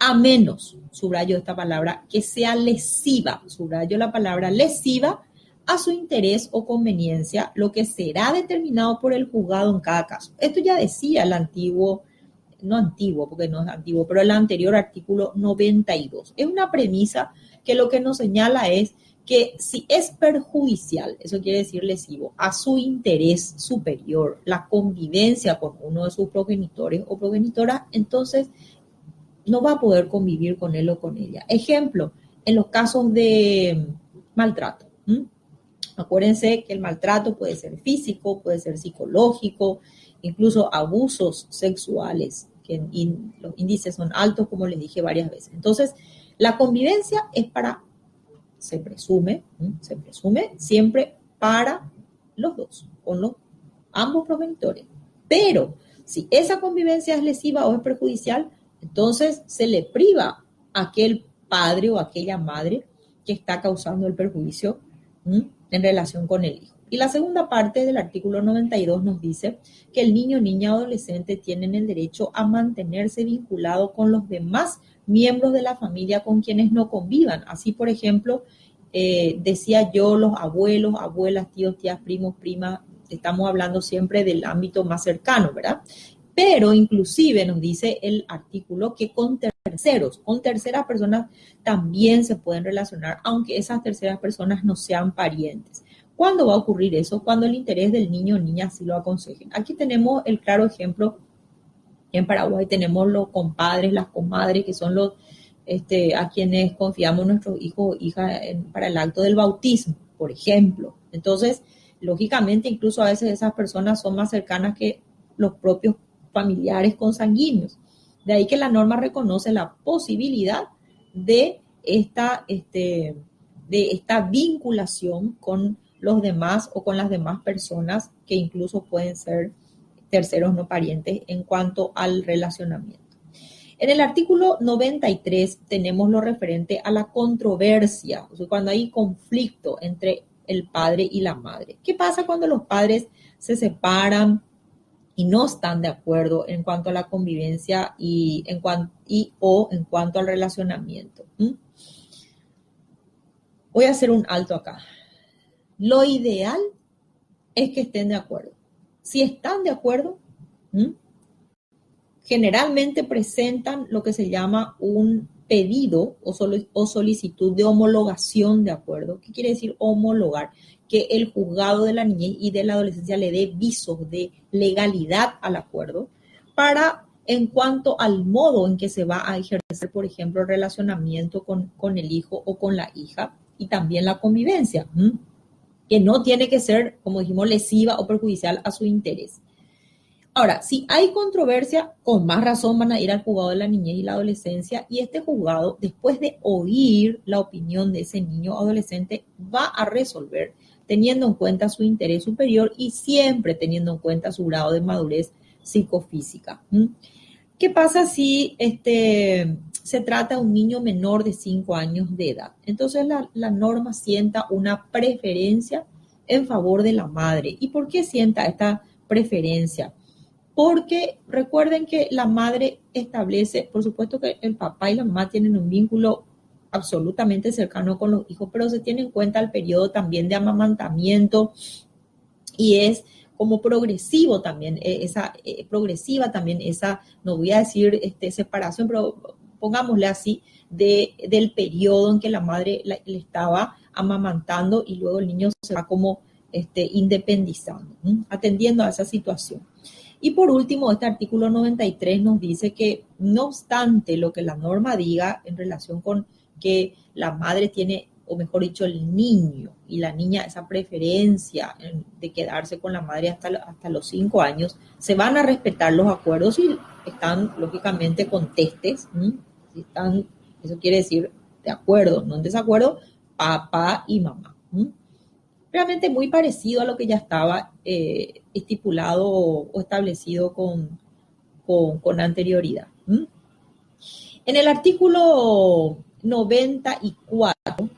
a menos, subrayo esta palabra, que sea lesiva, subrayo la palabra lesiva, a su interés o conveniencia, lo que será determinado por el juzgado en cada caso. Esto ya decía el antiguo, no antiguo, porque no es antiguo, pero el anterior artículo 92. Es una premisa que lo que nos señala es que si es perjudicial, eso quiere decir lesivo, a su interés superior, la convivencia con uno de sus progenitores o progenitoras, entonces no va a poder convivir con él o con ella. Ejemplo, en los casos de maltrato. Acuérdense que el maltrato puede ser físico, puede ser psicológico, incluso abusos sexuales, que los índices son altos, como les dije varias veces. Entonces, la convivencia es para, se presume siempre para los dos, con los ambos progenitores. Pero si esa convivencia es lesiva o es perjudicial, entonces se le priva a aquel padre o a aquella madre que está causando el perjuicio en relación con el hijo. Y la segunda parte del artículo 92 nos dice que el niño, niña o adolescente tienen el derecho a mantenerse vinculado con los demás miembros de la familia con quienes no convivan. Así, por ejemplo, decía yo, los abuelos, abuelas, tíos, tías, primos, primas, estamos hablando siempre del ámbito más cercano, ¿verdad? Pero inclusive nos dice el artículo que con terceros, con terceras personas también se pueden relacionar, aunque esas terceras personas no sean parientes. ¿Cuándo va a ocurrir eso? Cuando el interés del niño o niña así lo aconsejen. Aquí tenemos el claro ejemplo. En Paraguay tenemos los compadres, las comadres, que son los a quienes confiamos nuestros hijos o hijas para el acto del bautismo, por ejemplo. Entonces, lógicamente, incluso a veces esas personas son más cercanas que los propios familiares consanguíneos. De ahí que la norma reconoce la posibilidad de de esta vinculación con los demás o con las demás personas que incluso pueden ser terceros no parientes en cuanto al relacionamiento. En el artículo 93 tenemos lo referente a la controversia, o sea, cuando hay conflicto entre el padre y la madre. ¿Qué pasa cuando los padres se separan y no están de acuerdo en cuanto a la convivencia o en cuanto al relacionamiento? Voy a hacer un alto acá. Lo ideal es que estén de acuerdo. Si están de acuerdo, generalmente presentan lo que se llama un pedido o solicitud de homologación de acuerdo. ¿Qué quiere decir homologar? Que el juzgado de la niñez y de la adolescencia le dé visos de legalidad al acuerdo para, en cuanto al modo en que se va a ejercer, por ejemplo, el relacionamiento con el hijo o con la hija y también la convivencia, que no tiene que ser, como dijimos, lesiva o perjudicial a su interés. Ahora, si hay controversia, con más razón van a ir al juzgado de la niñez y la adolescencia, y este juzgado, después de oír la opinión de ese niño o adolescente, va a resolver teniendo en cuenta su interés superior y siempre teniendo en cuenta su grado de madurez psicofísica. ¿Qué pasa si se trata de un niño menor de 5 años de edad? Entonces la norma sienta una preferencia en favor de la madre. ¿Y por qué sienta esta preferencia? Porque recuerden que la madre establece, por supuesto que el papá y la mamá tienen un vínculo absolutamente cercano con los hijos, pero se tiene en cuenta el periodo también de amamantamiento y es como progresivo también, progresiva también esa, no voy a decir separación, pero pongámosle así, del periodo en que la madre le estaba amamantando y luego el niño se va como independizando, atendiendo a esa situación. Y por último, este artículo 93 nos dice que no obstante lo que la norma diga en relación con que la madre tiene, o mejor dicho, el niño y la niña, esa preferencia de quedarse con la madre hasta los 5 años, se van a respetar los acuerdos y están lógicamente contestes, si están, eso quiere decir de acuerdo, no en desacuerdo, papá y mamá. Realmente muy parecido a lo que ya estaba estipulado o establecido con anterioridad. En el artículo 94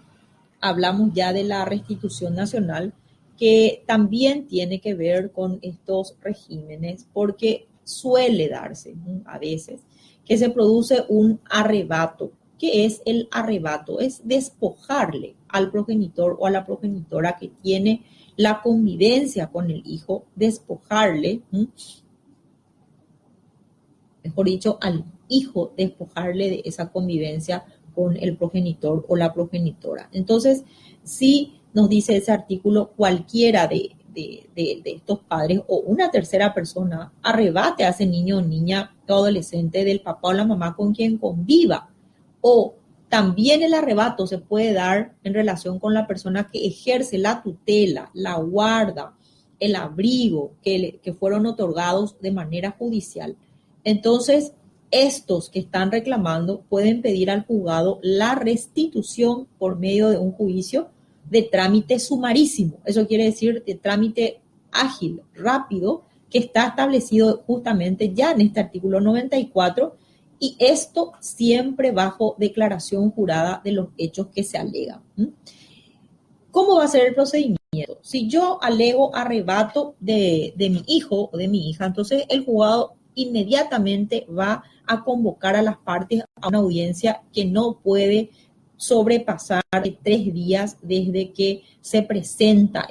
hablamos ya de la restitución nacional, que también tiene que ver con estos regímenes, porque suele darse a veces que se produce un arrebato. ¿Qué es el arrebato? Es despojarle al progenitor o a la progenitora que tiene la convivencia con el hijo, despojarle, mejor dicho, al hijo, despojarle de esa convivencia con el progenitor o la progenitora. Entonces, si nos dice ese artículo, cualquiera de estos padres o una tercera persona arrebate a ese niño o niña o adolescente del papá o la mamá con quien conviva, o también el arrebato se puede dar en relación con la persona que ejerce la tutela, la guarda, el abrigo que fueron otorgados de manera judicial. Entonces, estos que están reclamando pueden pedir al juzgado la restitución por medio de un juicio de trámite sumarísimo. Eso quiere decir de trámite ágil, rápido, que está establecido justamente ya en este artículo 94, y esto siempre bajo declaración jurada de los hechos que se alegan. ¿Cómo va a ser el procedimiento? Si yo alego arrebato de mi hijo o de mi hija, entonces el juzgado inmediatamente va a convocar a las partes a una audiencia que no puede sobrepasar 3 días desde que se presenta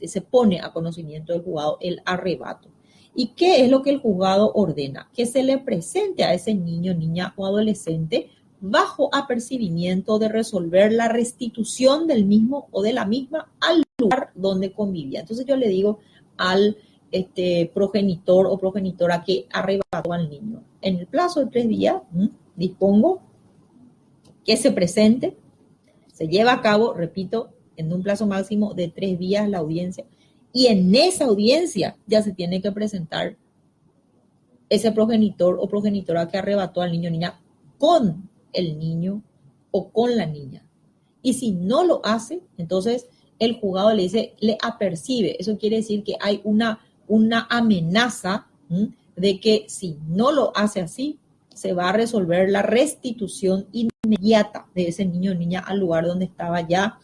se pone a conocimiento del juzgado el arrebato. ¿Y qué es lo que el juzgado ordena? Que se le presente a ese niño, niña o adolescente bajo apercibimiento de resolver la restitución del mismo o de la misma al lugar donde convivía. Entonces yo le digo al progenitor o progenitora que arrebató al niño, en el plazo de 3 días, dispongo que se presente, se lleva a cabo, repito, en un plazo máximo de 3 días la audiencia, y en esa audiencia ya se tiene que presentar ese progenitor o progenitora que arrebató al niño o niña con el niño o con la niña. Y si no lo hace, entonces el juzgado le dice, le apercibe. Eso quiere decir que hay una amenaza, ¿m?, de que si no lo hace así, se va a resolver la restitución inmediata de ese niño o niña al lugar donde estaba ya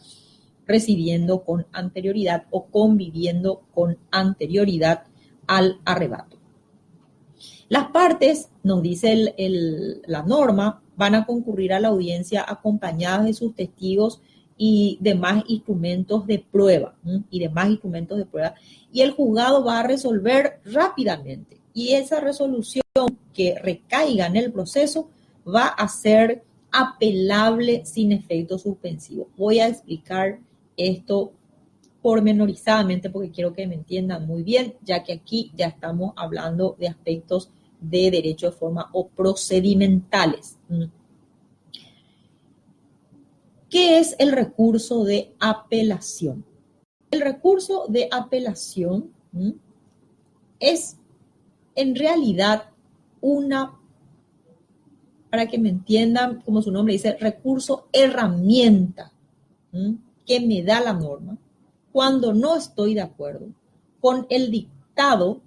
residiendo con anterioridad o conviviendo con anterioridad al arrebato. Las partes, nos dice la norma, van a concurrir a la audiencia acompañadas de sus testigos y demás instrumentos de prueba, y el juzgado va a resolver rápidamente, y esa resolución que recaiga en el proceso va a ser apelable sin efecto suspensivo. Voy a explicar esto pormenorizadamente porque quiero que me entiendan muy bien, ya que aquí ya estamos hablando de aspectos de derecho de forma o procedimentales. ¿Qué es el recurso de apelación? El recurso de apelación es en realidad para que me entiendan, como su nombre dice, recurso herramienta que me da la norma cuando no estoy de acuerdo con el dictado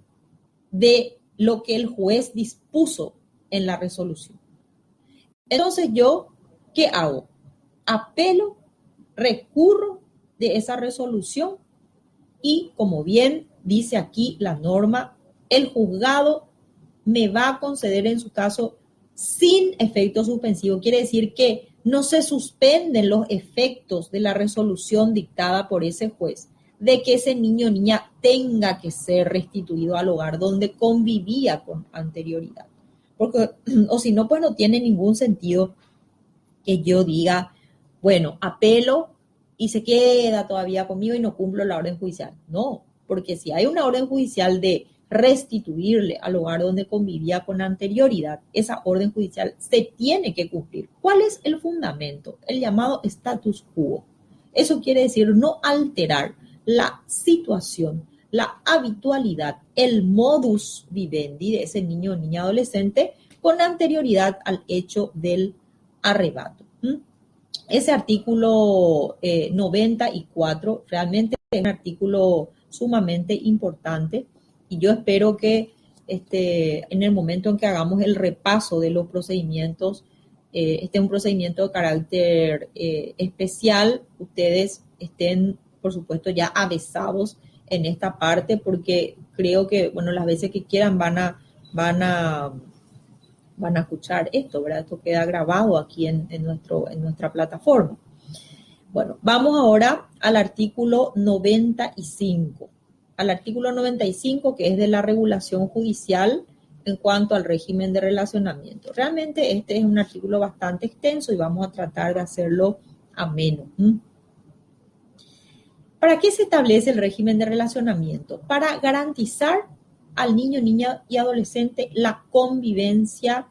de lo que el juez dispuso en la resolución. Entonces yo, ¿qué hago? Apelo, recurro de esa resolución y, como bien dice aquí la norma, el juzgado me va a conceder en su caso sin efecto suspensivo. Quiere decir que no se suspenden los efectos de la resolución dictada por ese juez de que ese niño o niña tenga que ser restituido al hogar donde convivía con anterioridad. Porque, o si no, pues no tiene ningún sentido que yo diga, bueno, apelo y se queda todavía conmigo y no cumplo la orden judicial. No, porque si hay una orden judicial de restituirle al hogar donde convivía con anterioridad, esa orden judicial se tiene que cumplir. ¿Cuál es el fundamento? El llamado status quo. Eso quiere decir no alterar la situación, la habitualidad, el modus vivendi de ese niño o niña adolescente con anterioridad al hecho del arrebato. Ese artículo 94 realmente es un artículo sumamente importante y yo espero que en el momento en que hagamos el repaso de los procedimientos, este es un procedimiento de carácter especial, ustedes estén, por supuesto, ya avesados en esta parte porque creo que, bueno, las veces que quieran van a escuchar esto, ¿verdad? Esto queda grabado aquí en nuestra plataforma. Bueno, vamos ahora al artículo 95. Al artículo 95, que es de la regulación judicial en cuanto al régimen de relacionamiento. Realmente este es un artículo bastante extenso y vamos a tratar de hacerlo ameno. ¿Para qué se establece el régimen de relacionamiento? Para garantizar al niño, niña y adolescente la convivencia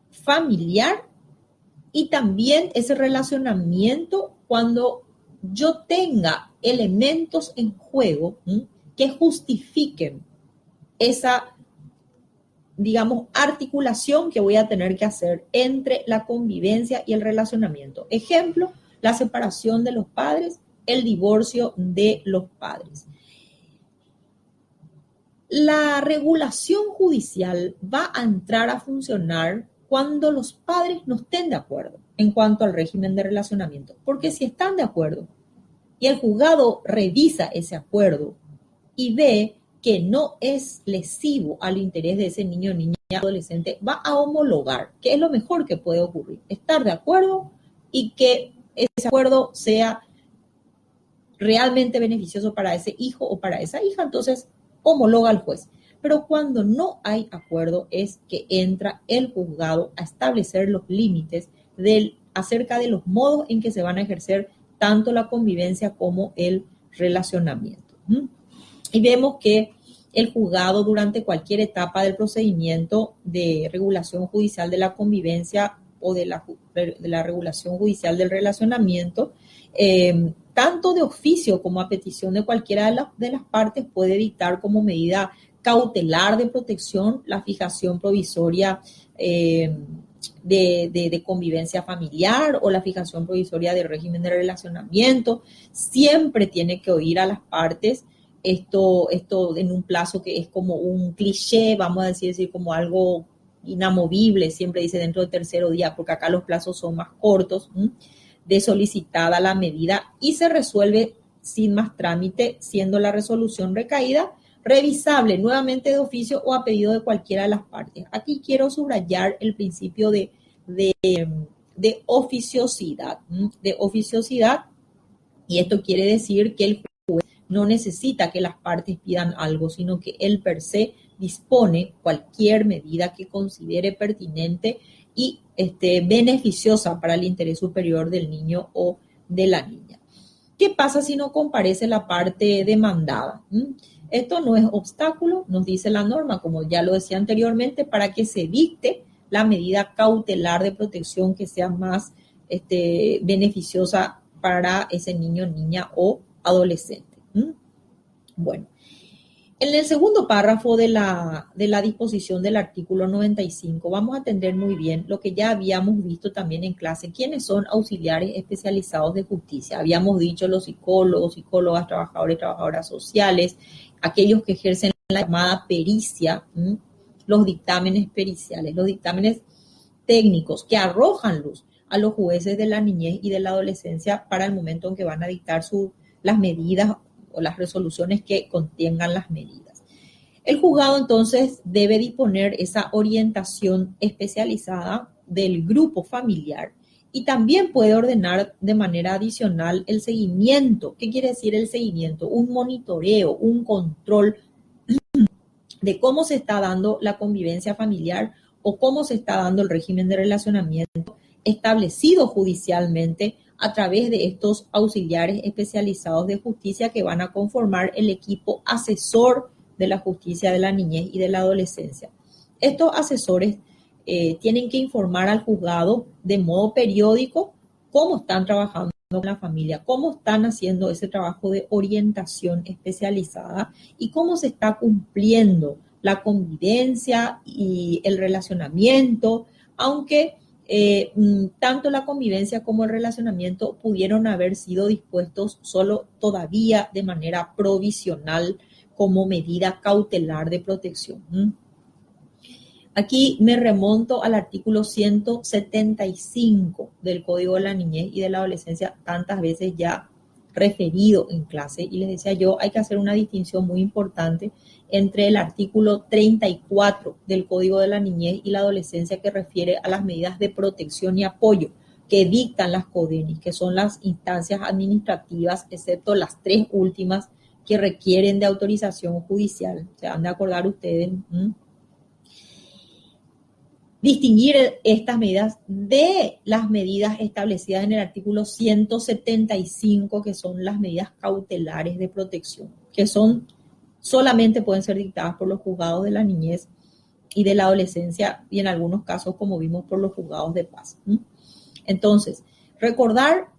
familiar y también ese relacionamiento cuando yo tenga elementos en juego que justifiquen esa, digamos, articulación que voy a tener que hacer entre la convivencia y el relacionamiento. Ejemplo, la separación de los padres, el divorcio de los padres. La regulación judicial va a entrar a funcionar cuando los padres no estén de acuerdo en cuanto al régimen de relacionamiento. Porque si están de acuerdo y el juzgado revisa ese acuerdo y ve que no es lesivo al interés de ese niño, niña, adolescente, va a homologar, que es lo mejor que puede ocurrir. Estar de acuerdo y que ese acuerdo sea realmente beneficioso para ese hijo o para esa hija, entonces homologa al juez. Pero cuando no hay acuerdo es que entra el juzgado a establecer los límites acerca de los modos en que se van a ejercer tanto la convivencia como el relacionamiento. Y vemos que el juzgado durante cualquier etapa del procedimiento de regulación judicial de la convivencia o de la regulación judicial del relacionamiento, tanto de oficio como a petición de cualquiera de las partes, puede dictar como medida cautelar de protección la fijación provisoria de convivencia familiar o la fijación provisoria del régimen de relacionamiento. Siempre tiene que oír a las partes. Esto en un plazo que es como un cliché, vamos a decir como algo inamovible, siempre dice dentro del tercer día, porque acá los plazos son más cortos, de solicitada la medida y se resuelve sin más trámite, siendo la resolución recaída revisable nuevamente de oficio o a pedido de cualquiera de las partes. Aquí quiero subrayar el principio de oficiosidad, y esto quiere decir que el juez no necesita que las partes pidan algo, sino que él per se dispone cualquier medida que considere pertinente y beneficiosa para el interés superior del niño o de la niña. ¿Qué pasa si no comparece la parte demandada? Esto no es obstáculo, nos dice la norma, como ya lo decía anteriormente, para que se dicte la medida cautelar de protección que sea más beneficiosa para ese niño, niña o adolescente. Bueno, en el segundo párrafo de la disposición del artículo 95 vamos a atender muy bien lo que ya habíamos visto también en clase, quiénes son auxiliares especializados de justicia. Habíamos dicho los psicólogos, psicólogas, trabajadores, trabajadoras sociales, aquellos que ejercen la llamada pericia, los dictámenes periciales, los dictámenes técnicos que arrojan luz a los jueces de la niñez y de la adolescencia para el momento en que van a dictar las medidas o las resoluciones que contengan las medidas. El juzgado entonces debe disponer esa orientación especializada del grupo familiar y también puede ordenar de manera adicional el seguimiento. ¿Qué quiere decir el seguimiento? Un monitoreo, un control de cómo se está dando la convivencia familiar o cómo se está dando el régimen de relacionamiento establecido judicialmente a través de estos auxiliares especializados de justicia que van a conformar el equipo asesor de la justicia de la niñez y de la adolescencia. Estos asesores tienen que informar al juzgado de modo periódico cómo están trabajando con la familia, cómo están haciendo ese trabajo de orientación especializada y cómo se está cumpliendo la convivencia y el relacionamiento, aunque tanto la convivencia como el relacionamiento pudieron haber sido dispuestos solo todavía de manera provisional como medida cautelar de protección. Aquí me remonto al artículo 175 del Código de la Niñez y de la Adolescencia, tantas veces ya referido en clase, y les decía yo, hay que hacer una distinción muy importante entre el artículo 34 del Código de la Niñez y la Adolescencia, que refiere a las medidas de protección y apoyo que dictan las CODENIS, que son las instancias administrativas, excepto las tres últimas que requieren de autorización judicial. Se han de acordar ustedes. Distinguir estas medidas de las medidas establecidas en el artículo 175, que son las medidas cautelares de protección, que solamente pueden ser dictadas por los juzgados de la niñez y de la adolescencia, y en algunos casos, como vimos, por los juzgados de paz. Entonces, recordar,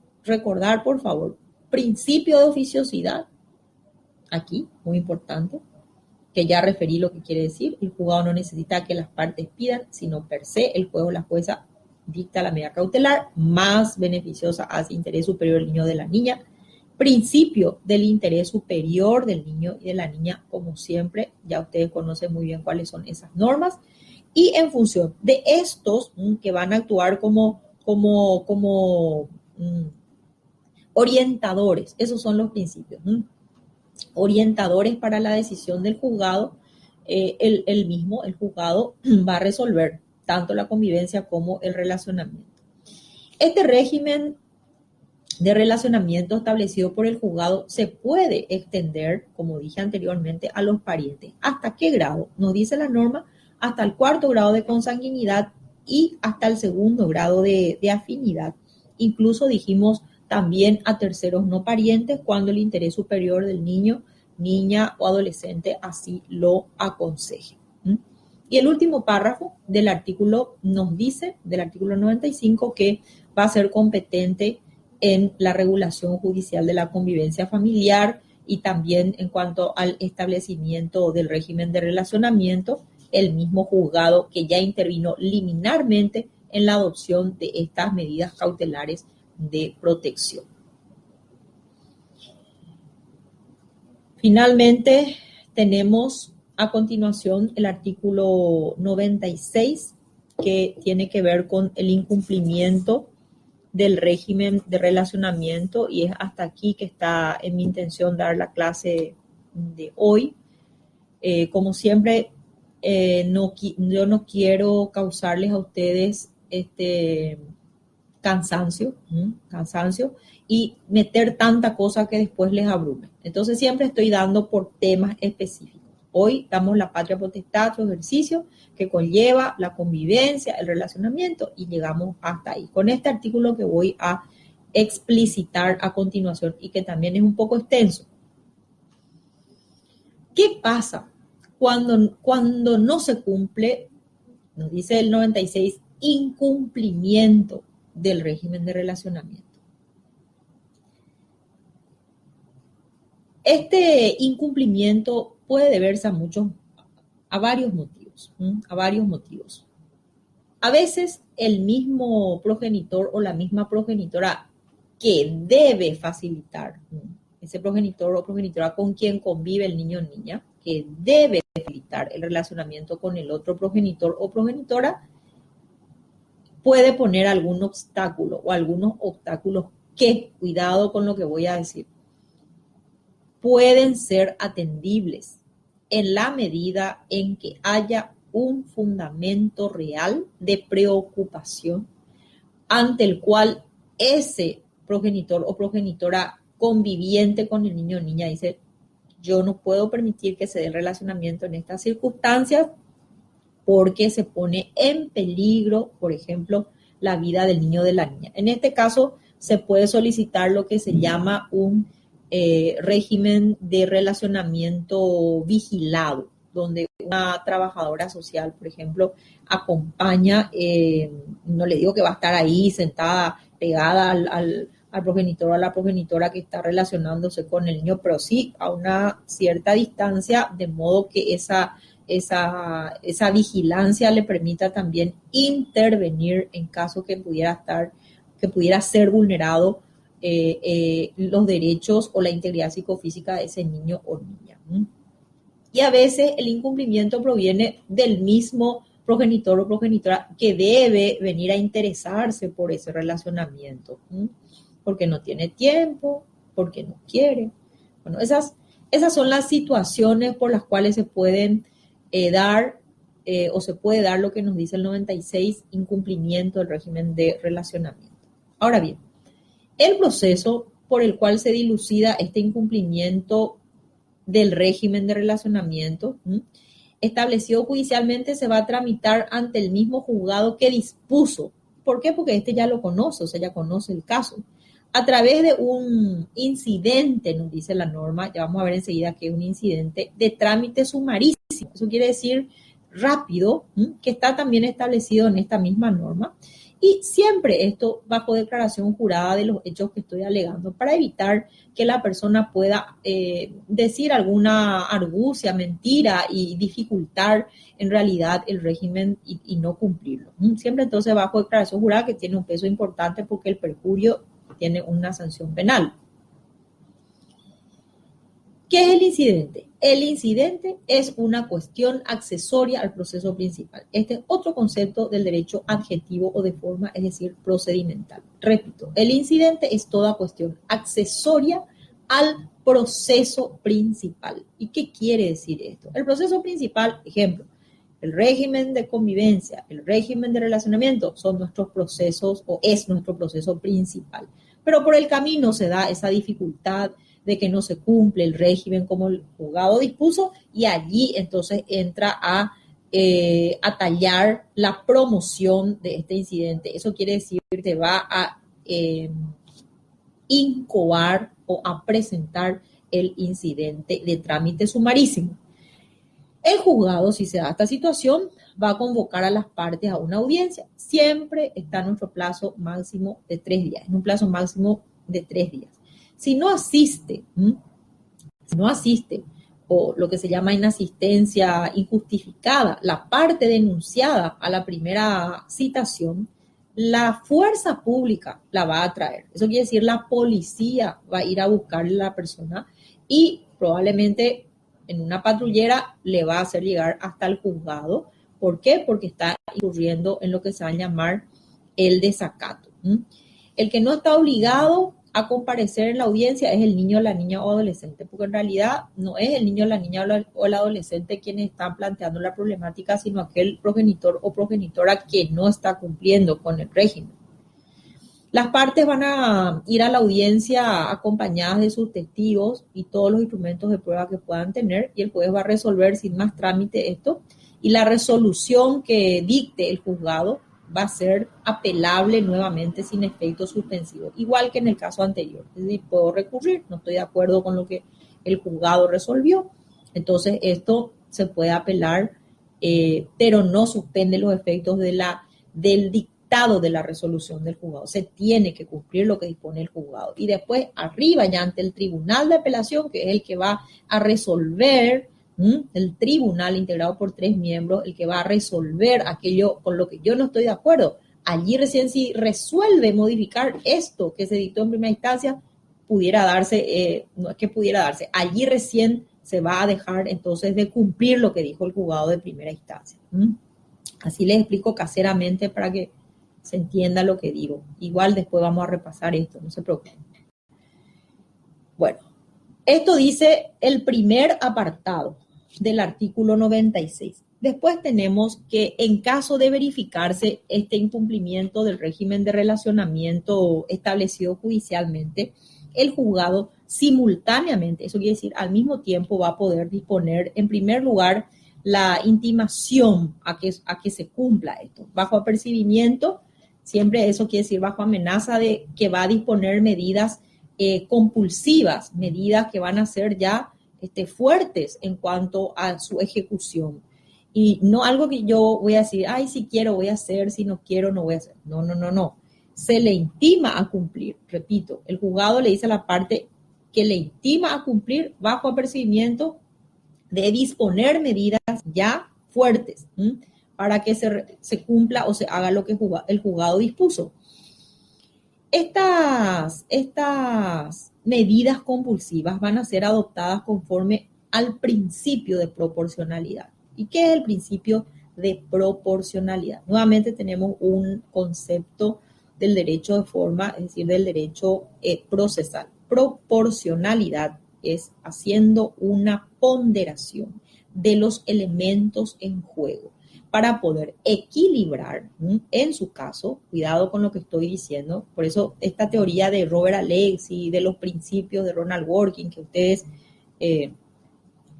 por favor, principio de oficiosidad, aquí, muy importante, que ya referí lo que quiere decir. El juzgado no necesita que las partes pidan, sino per se el juez o la jueza dicta la medida cautelar más beneficiosa hacia interés superior del niño o de la niña. Principio del interés superior del niño y de la niña, como siempre, ya ustedes conocen muy bien cuáles son esas normas. Y en función de estos que van a actuar como orientadores, esos son los principios. Orientadores para la decisión del juzgado, el juzgado va a resolver tanto la convivencia como el relacionamiento. Este régimen de relacionamiento establecido por el juzgado se puede extender, como dije anteriormente, a los parientes. ¿Hasta qué grado? Nos dice la norma, hasta el 4º grado de consanguinidad y hasta el 2º grado de afinidad. Incluso dijimos también a terceros no parientes cuando el interés superior del niño, niña o adolescente así lo aconseje. Y el último párrafo del artículo nos dice, del artículo 95, que va a ser competente en la regulación judicial de la convivencia familiar y también en cuanto al establecimiento del régimen de relacionamiento, el mismo juzgado que ya intervino liminarmente en la adopción de estas medidas cautelares de protección. Finalmente, tenemos a continuación el artículo 96, que tiene que ver con el incumplimiento del régimen de relacionamiento, y es hasta aquí que está en mi intención dar la clase de hoy. Como siempre, yo no quiero causarles a ustedes cansancio y meter tanta cosa que después les abrume. Entonces siempre estoy dando por temas específicos. Hoy damos la patria potestad, su ejercicio que conlleva la convivencia, el relacionamiento, y llegamos hasta ahí. Con este artículo que voy a explicitar a continuación y que también es un poco extenso. ¿Qué pasa cuando no se cumple? Nos dice el 96, incumplimiento del régimen de relacionamiento. Este incumplimiento puede deberse a varios motivos. A veces el mismo progenitor o la misma progenitora que debe facilitar, ese progenitor o progenitora con quien convive el niño o niña, que debe facilitar el relacionamiento con el otro progenitor o progenitora, puede poner algún obstáculo o algunos obstáculos que, cuidado con lo que voy a decir, pueden ser atendibles en la medida en que haya un fundamento real de preocupación ante el cual ese progenitor o progenitora conviviente con el niño o niña dice: yo no puedo permitir que se dé el relacionamiento en estas circunstancias porque se pone en peligro, por ejemplo, la vida del niño o de la niña. En este caso, se puede solicitar lo que se llama un régimen de relacionamiento vigilado, donde una trabajadora social, por ejemplo, acompaña, no le digo que va a estar ahí sentada, pegada al progenitor o a la progenitora que está relacionándose con el niño, pero sí a una cierta distancia, de modo que esa vigilancia le permita también intervenir en caso que pudiera ser vulnerado los derechos o la integridad psicofísica de ese niño o niña. Y a veces el incumplimiento proviene del mismo progenitor o progenitora que debe venir a interesarse por ese relacionamiento, porque no tiene tiempo, porque no quiere. Bueno, esas son las situaciones por las cuales se pueden dar o se puede dar lo que nos dice el 96, incumplimiento del régimen de relacionamiento. Ahora bien, el proceso por el cual se dilucida este incumplimiento del régimen de relacionamiento establecido judicialmente se va a tramitar ante el mismo juzgado que dispuso. ¿Por qué? Porque este ya lo conoce, o sea, ya conoce el caso. A través de un incidente, nos dice la norma, ya vamos a ver enseguida que es un incidente de trámite sumarísimo. Eso quiere decir rápido, que está también establecido en esta misma norma. Y siempre esto bajo declaración jurada de los hechos que estoy alegando, para evitar que la persona pueda decir alguna argucia, mentira y dificultar en realidad el régimen y no cumplirlo. Siempre entonces bajo declaración jurada, que tiene un peso importante porque el perjurio tiene una sanción penal. ¿Qué es el incidente? El incidente es una cuestión accesoria al proceso principal. Este es otro concepto del derecho adjetivo o de forma, es decir, procedimental. Repito, el incidente es toda cuestión accesoria al proceso principal. ¿Y qué quiere decir esto? El proceso principal, ejemplo, el régimen de convivencia, el régimen de relacionamiento son nuestros procesos o es nuestro proceso principal. Pero por el camino se da esa dificultad de que no se cumple el régimen como el juzgado dispuso, y allí entonces entra a tallar la promoción de este incidente. Eso quiere decir que te va a incoar o a presentar el incidente de trámite sumarísimo. El juzgado, si se da esta situación, va a convocar a las partes a una audiencia. Siempre está en nuestro plazo máximo de 3 días, en un plazo máximo de 3 días. Si no asiste, o lo que se llama inasistencia injustificada, la parte denunciada a la primera citación, la fuerza pública la va a traer. Eso quiere decir la policía va a ir a buscar a la persona y probablemente en una patrullera le va a hacer llegar hasta el juzgado. ¿Por qué? Porque está incurriendo en lo que se va a llamar el desacato. El que no está obligado a comparecer en la audiencia es el niño, la niña o adolescente, porque en realidad no es el niño, la niña o el adolescente quienes están planteando la problemática, sino aquel progenitor o progenitora que no está cumpliendo con el régimen. Las partes van a ir a la audiencia acompañadas de sus testigos y todos los instrumentos de prueba que puedan tener, y el juez va a resolver sin más trámite esto, y la resolución que dicte el juzgado va a ser apelable nuevamente sin efecto suspensivo, igual que en el caso anterior. Es decir, puedo recurrir, no estoy de acuerdo con lo que el juzgado resolvió, entonces esto se puede apelar, pero no suspende los efectos del dictado de la resolución del juzgado. Se tiene que cumplir lo que dispone el juzgado. Y después, arriba, ya ante el tribunal de apelación, que es el que va a resolver, el tribunal integrado por 3 miembros, el que va a resolver aquello con lo que yo no estoy de acuerdo. Allí recién, si resuelve modificar esto que se dictó en primera instancia, pudiera darse, no es que pudiera darse, allí recién se va a dejar entonces de cumplir lo que dijo el juzgado de primera instancia. Así les explico caseramente para que se entienda lo que digo. Igual después vamos a repasar esto, no se preocupen. Bueno, esto dice el primer apartado del artículo 96. Después tenemos que en caso de verificarse este incumplimiento del régimen de relacionamiento establecido judicialmente, el juzgado simultáneamente, eso quiere decir al mismo tiempo, va a poder disponer en primer lugar la intimación a que se cumpla esto. Bajo apercibimiento, siempre eso quiere decir bajo amenaza de que va a disponer medidas compulsivas, medidas que van a ser ya fuertes en cuanto a su ejecución. Y no algo que yo voy a decir, ay, si quiero voy a hacer, si no quiero no voy a hacer. No, no, no, no. Se le intima a cumplir. Repito, el juzgado le dice a la parte que le intima a cumplir bajo apercibimiento de disponer medidas ya fuertes para que se cumpla o se haga lo que el juzgado dispuso. Estas medidas compulsivas van a ser adoptadas conforme al principio de proporcionalidad. ¿Y qué es el principio de proporcionalidad? Nuevamente tenemos un concepto del derecho de forma, es decir, del derecho procesal. Proporcionalidad es haciendo una ponderación de los elementos en juego para poder equilibrar, en su caso, cuidado con lo que estoy diciendo, por eso esta teoría de Robert Alexy, de los principios de Ronald Dworkin, que ustedes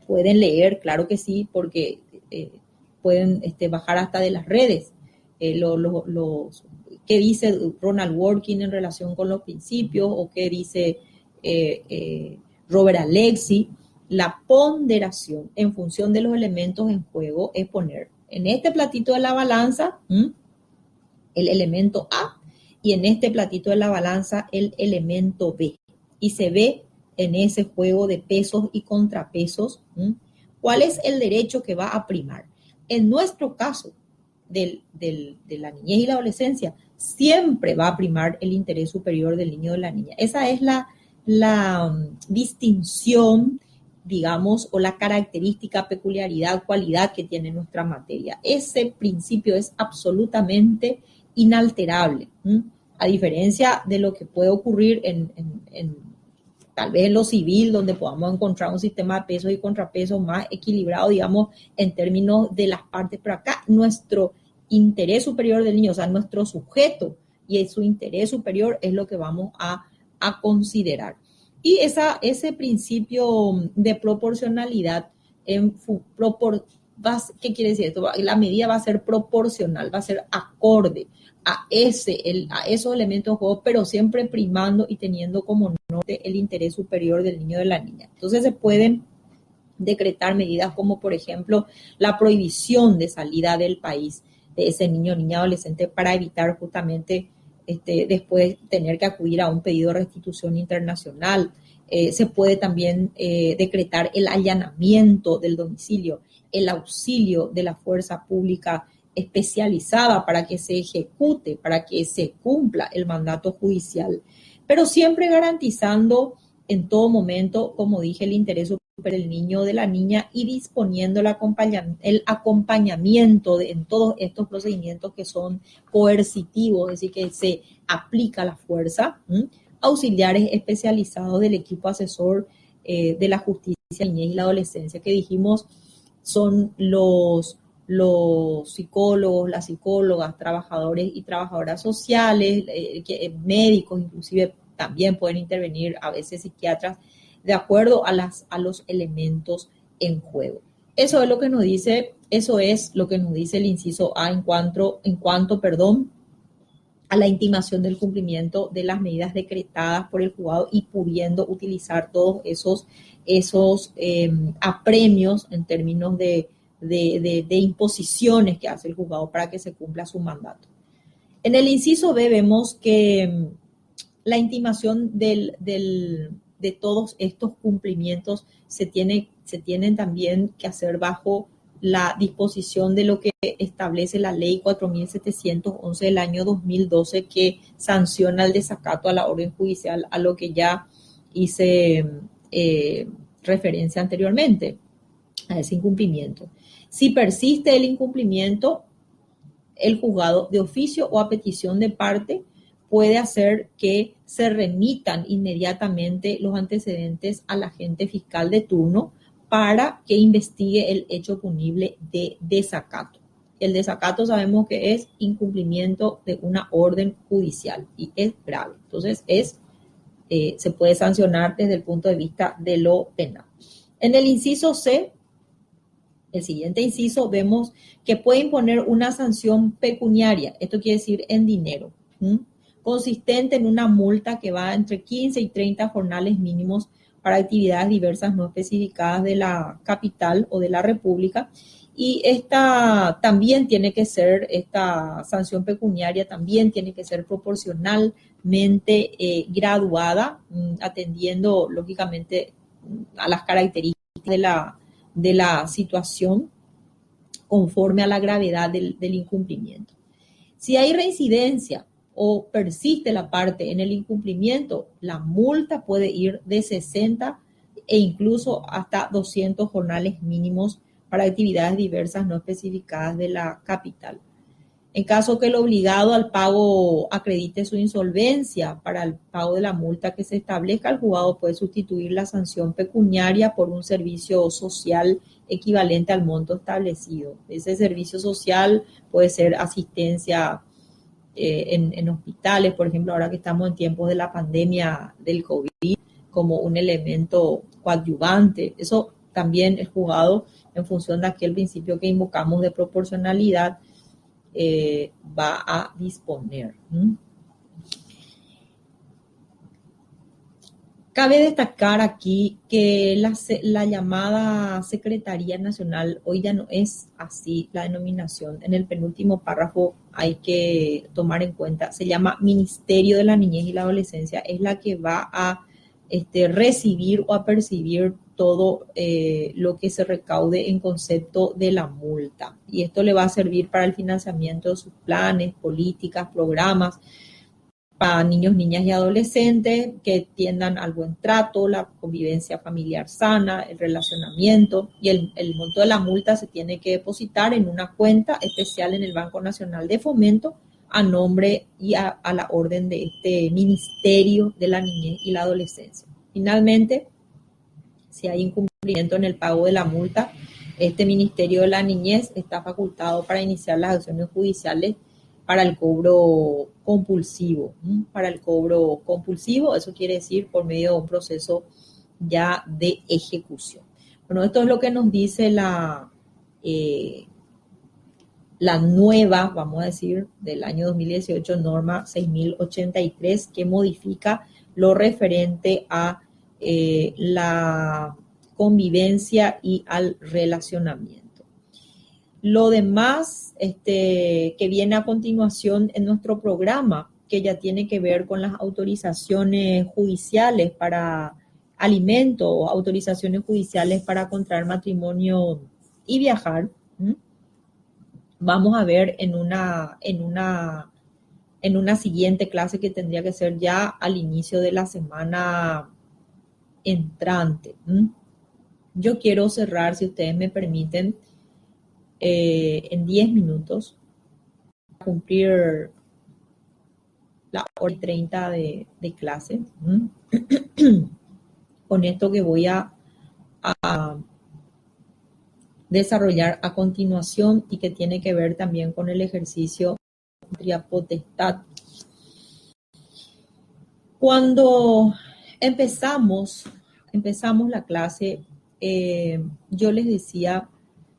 pueden leer, claro que sí, porque pueden bajar hasta de las redes qué dice Ronald Dworkin en relación con los principios o qué dice Robert Alexy. La ponderación en función de los elementos en juego es poner en este platito de la balanza el elemento A y en este platito de la balanza el elemento B. Y se ve en ese juego de pesos y contrapesos cuál es el derecho que va a primar. En nuestro caso de la niñez y la adolescencia, siempre va a primar el interés superior del niño o de la niña. Esa es la distinción, digamos, o la característica, peculiaridad, cualidad que tiene nuestra materia. Ese principio es absolutamente inalterable, a diferencia de lo que puede ocurrir tal vez en lo civil, donde podamos encontrar un sistema de pesos y contrapesos más equilibrado, digamos, en términos de las partes. Pero acá nuestro interés superior del niño, o sea, nuestro sujeto y su interés superior es lo que vamos a considerar. Y ese principio de proporcionalidad, ¿qué quiere decir esto? La medida va a ser proporcional, va a ser acorde a esos elementos de juego, pero siempre primando y teniendo como norte el interés superior del niño o de la niña. Entonces se pueden decretar medidas como, por ejemplo, la prohibición de salida del país de ese niño, niña, adolescente, para evitar justamente después tener que acudir a un pedido de restitución internacional. Se puede también decretar el allanamiento del domicilio, el auxilio de la fuerza pública especializada para que se ejecute, para que se cumpla el mandato judicial, pero siempre garantizando en todo momento, como dije, el interés superior del niño o de la niña y disponiendo el acompañamiento en todos estos procedimientos que son coercitivos, es decir, que se aplica la fuerza, auxiliares especializados del equipo asesor de la justicia, la niñez y la adolescencia, que dijimos son los psicólogos, las psicólogas, trabajadores y trabajadoras sociales, médicos, inclusive también pueden intervenir a veces psiquiatras, de acuerdo a los elementos en juego. Eso es lo que nos dice el inciso A en cuanto, a la intimación del cumplimiento de las medidas decretadas por el juzgado y pudiendo utilizar todos esos apremios en términos de imposiciones que hace el juzgado para que se cumpla su mandato. En el inciso B vemos que la intimación de todos estos cumplimientos se tienen también que hacer bajo la disposición de lo que establece la ley 4.711 del año 2012, que sanciona el desacato a la orden judicial, a lo que ya hice referencia anteriormente, a ese incumplimiento. Si persiste el incumplimiento, el juzgado, de oficio o a petición de parte, puede hacer que se remitan inmediatamente los antecedentes al agente fiscal de turno para que investigue el hecho punible de desacato. El desacato sabemos que es incumplimiento de una orden judicial y es grave. Entonces, se puede sancionar desde el punto de vista de lo penal. En el inciso C, el siguiente inciso, vemos que puede imponer una sanción pecuniaria, esto quiere decir en dinero, consistente en una multa que va entre 15 y 30 jornales mínimos para actividades diversas no especificadas de la capital o de la República. Y esta sanción pecuniaria también tiene que ser proporcionalmente graduada, atendiendo lógicamente a las características de la situación conforme a la gravedad del incumplimiento. Si hay reincidencia o persiste la parte en el incumplimiento, la multa puede ir de 60 e incluso hasta 200 jornales mínimos para actividades diversas no especificadas de la capital. En caso que el obligado al pago acredite su insolvencia para el pago de la multa que se establezca, el juzgado puede sustituir la sanción pecuniaria por un servicio social equivalente al monto establecido. Ese servicio social puede ser asistencia en hospitales, por ejemplo, ahora que estamos en tiempos de la pandemia del COVID, como un elemento coadyuvante. Eso también el juzgado, en función de aquel principio que invocamos de proporcionalidad, va a disponer. Cabe destacar aquí que la llamada Secretaría Nacional hoy ya no es así la denominación. En el penúltimo párrafo hay que tomar en cuenta, se llama Ministerio de la Niñez y la Adolescencia, es la que va a recibir o a percibir todo lo que se recaude en concepto de la multa. Y esto le va a servir para el financiamiento de sus planes, políticas, programas, para niños, niñas y adolescentes que tiendan al buen trato, la convivencia familiar sana, el relacionamiento, y el monto de la multa se tiene que depositar en una cuenta especial en el Banco Nacional de Fomento a nombre y a la orden de este Ministerio de la Niñez y la Adolescencia. Finalmente, si hay incumplimiento en el pago de la multa, este Ministerio de la Niñez está facultado para iniciar las acciones judiciales para el cobro compulsivo. Para el cobro compulsivo, eso quiere decir por medio de un proceso ya de ejecución. Bueno, esto es lo que nos dice la nueva, vamos a decir, del año 2018, norma 6083, que modifica lo referente a la convivencia y al relacionamiento. Lo demás que viene a continuación en nuestro programa, que ya tiene que ver con las autorizaciones judiciales para alimento, autorizaciones judiciales para contraer matrimonio y viajar. vamos a ver en una siguiente clase que tendría que ser ya al inicio de la semana entrante. Yo quiero cerrar, si ustedes me permiten, en 10 minutos, cumplir la hora y 30 de clase. Con esto que voy a desarrollar a continuación y que tiene que ver también con el ejercicio de patria potestad. Cuando empezamos la clase, yo les decía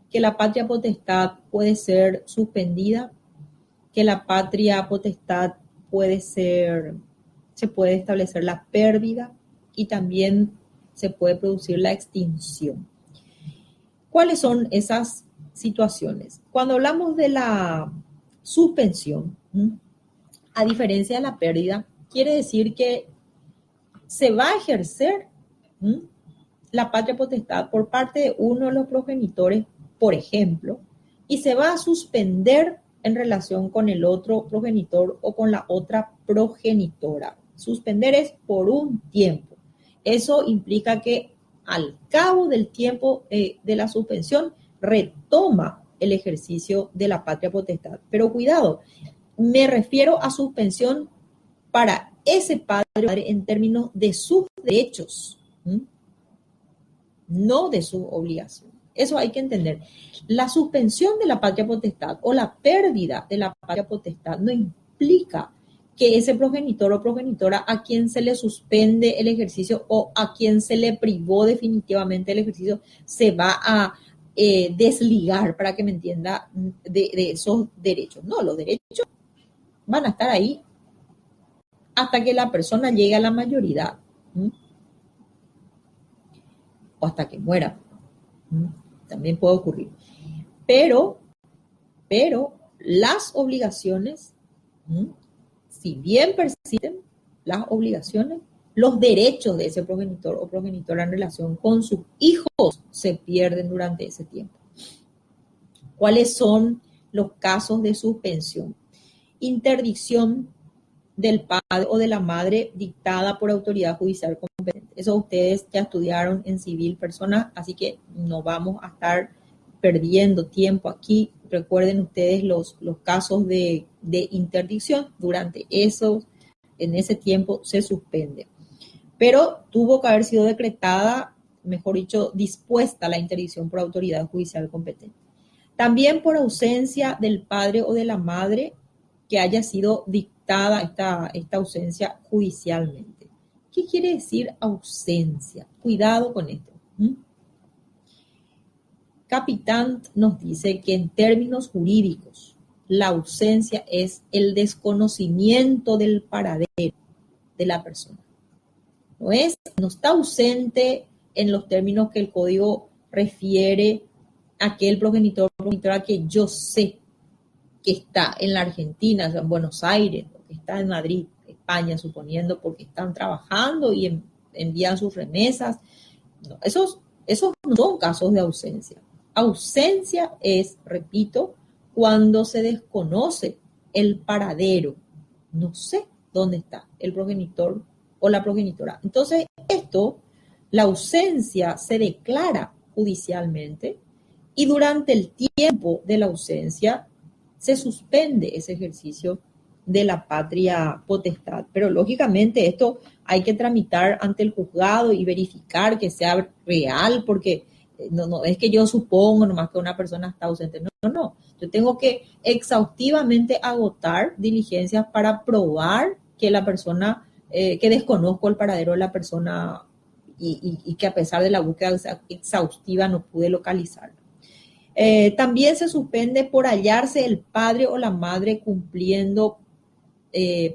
que la patria potestad puede ser suspendida, que la patria potestad se puede establecer la pérdida y también se puede producir la extinción. ¿Cuáles son esas situaciones? Cuando hablamos de la suspensión, a diferencia de la pérdida, quiere decir que se va a ejercer la patria potestad por parte de uno de los progenitores, por ejemplo, y se va a suspender en relación con el otro progenitor o con la otra progenitora. Suspender es por un tiempo. Eso implica que al cabo del tiempo de la suspensión retoma el ejercicio de la patria potestad. Pero cuidado, me refiero a suspensión para ese padre o madre en términos de sus derechos, no de su obligación. Eso hay que entender. La suspensión de la patria potestad o la pérdida de la patria potestad no implica que ese progenitor o progenitora a quien se le suspende el ejercicio o a quien se le privó definitivamente el ejercicio se va a desligar, para que me entienda, de esos derechos. No, los derechos van a estar ahí hasta que la persona llegue a la mayoría o hasta que muera. También puede ocurrir. Pero las obligaciones, si bien persisten las obligaciones, los derechos de ese progenitor o progenitora en relación con sus hijos se pierden durante ese tiempo. ¿Cuáles son los casos de suspensión? Interdicción del padre o de la madre dictada por autoridad judicial competente. Eso ustedes ya estudiaron en civil personas, así que no vamos a estar perdiendo tiempo aquí. Recuerden ustedes los casos de interdicción. Durante en ese tiempo se suspende. Pero tuvo que haber sido decretada, mejor dicho, dispuesta la interdicción por autoridad judicial competente. También por ausencia del padre o de la madre que haya sido dictada esta ausencia judicialmente. ¿Qué quiere decir ausencia? Cuidado con esto. Capitán nos dice que en términos jurídicos, la ausencia es el desconocimiento del paradero de la persona. No está ausente en los términos que el código refiere a aquel progenitor o progenitora que yo sé que está en la Argentina, en Buenos Aires, o que está en Madrid, España, suponiendo, porque están trabajando y envían sus remesas. No, esos no son casos de ausencia. Ausencia es, repito, cuando se desconoce el paradero. No sé dónde está el progenitor o la progenitora. Entonces, la ausencia se declara judicialmente y durante el tiempo de la ausencia se suspende ese ejercicio de la patria potestad. Pero lógicamente esto hay que tramitar ante el juzgado y verificar que sea real, porque no es que yo supongo nomás que una persona está ausente. No. Yo tengo que exhaustivamente agotar diligencias para probar que la persona, que desconozco el paradero de la persona y que a pesar de la búsqueda exhaustiva no pude localizarlo. También se suspende por hallarse el padre o la madre cumpliendo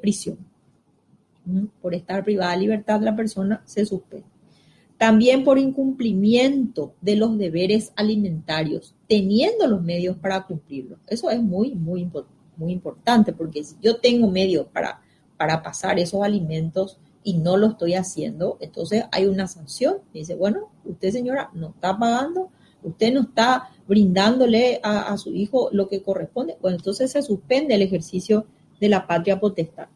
prisión. Por estar privada de libertad la persona se suspende. También por incumplimiento de los deberes alimentarios, teniendo los medios para cumplirlos. Eso es muy importante, porque si yo tengo medios para pasar esos alimentos y no lo estoy haciendo, entonces hay una sanción. Dice, bueno, usted señora no está pagando, Usted no está brindándole a su hijo lo que corresponde. Bueno, entonces se suspende el ejercicio de la patria potestad.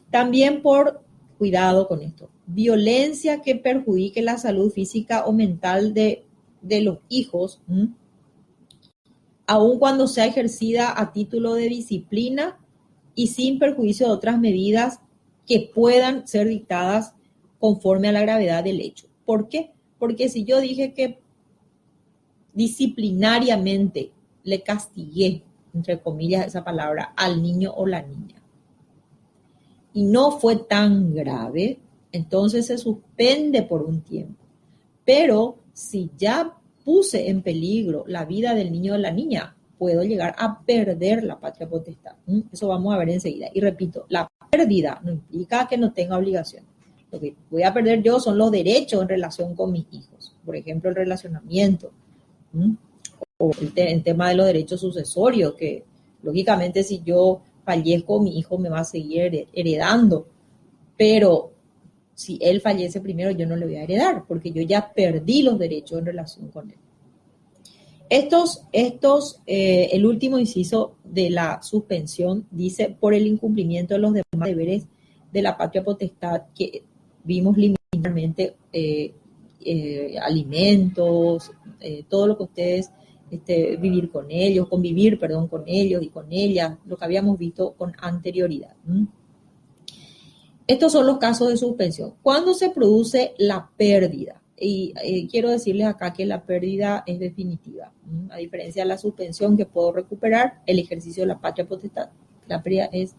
También por, cuidado con esto, violencia que perjudique la salud física o mental de los hijos, aun cuando sea ejercida a título de disciplina y sin perjuicio de otras medidas que puedan ser dictadas conforme a la gravedad del hecho. ¿Por qué? Porque si yo dije que disciplinariamente le castigué, entre comillas esa palabra, al niño o la niña, y no fue tan grave, entonces se suspende por un tiempo. Pero si ya puse en peligro la vida del niño o la niña, puedo llegar a perder la patria potestad. Eso vamos a ver enseguida. Y repito, la pérdida no implica que no tenga obligación. Lo que voy a perder yo son los derechos en relación con mis hijos. Por ejemplo, el relacionamiento. O el tema de los derechos sucesorios, que lógicamente si yo fallezco, mi hijo me va a seguir heredando. Pero si él fallece primero, yo no le voy a heredar, porque yo ya perdí los derechos en relación con él. El último inciso de la suspensión dice, por el incumplimiento de los demás deberes de la patria potestad, que vimos limitarmente alimentos, todo lo que ustedes, vivir con ellos, convivir, perdón, con ellos y con ellas, lo que habíamos visto con anterioridad. Estos son los casos de suspensión. ¿Cuándo se produce la pérdida? Y quiero decirles acá que la pérdida es definitiva. A diferencia de la suspensión que puedo recuperar, el ejercicio de la patria potestad, la pérdida es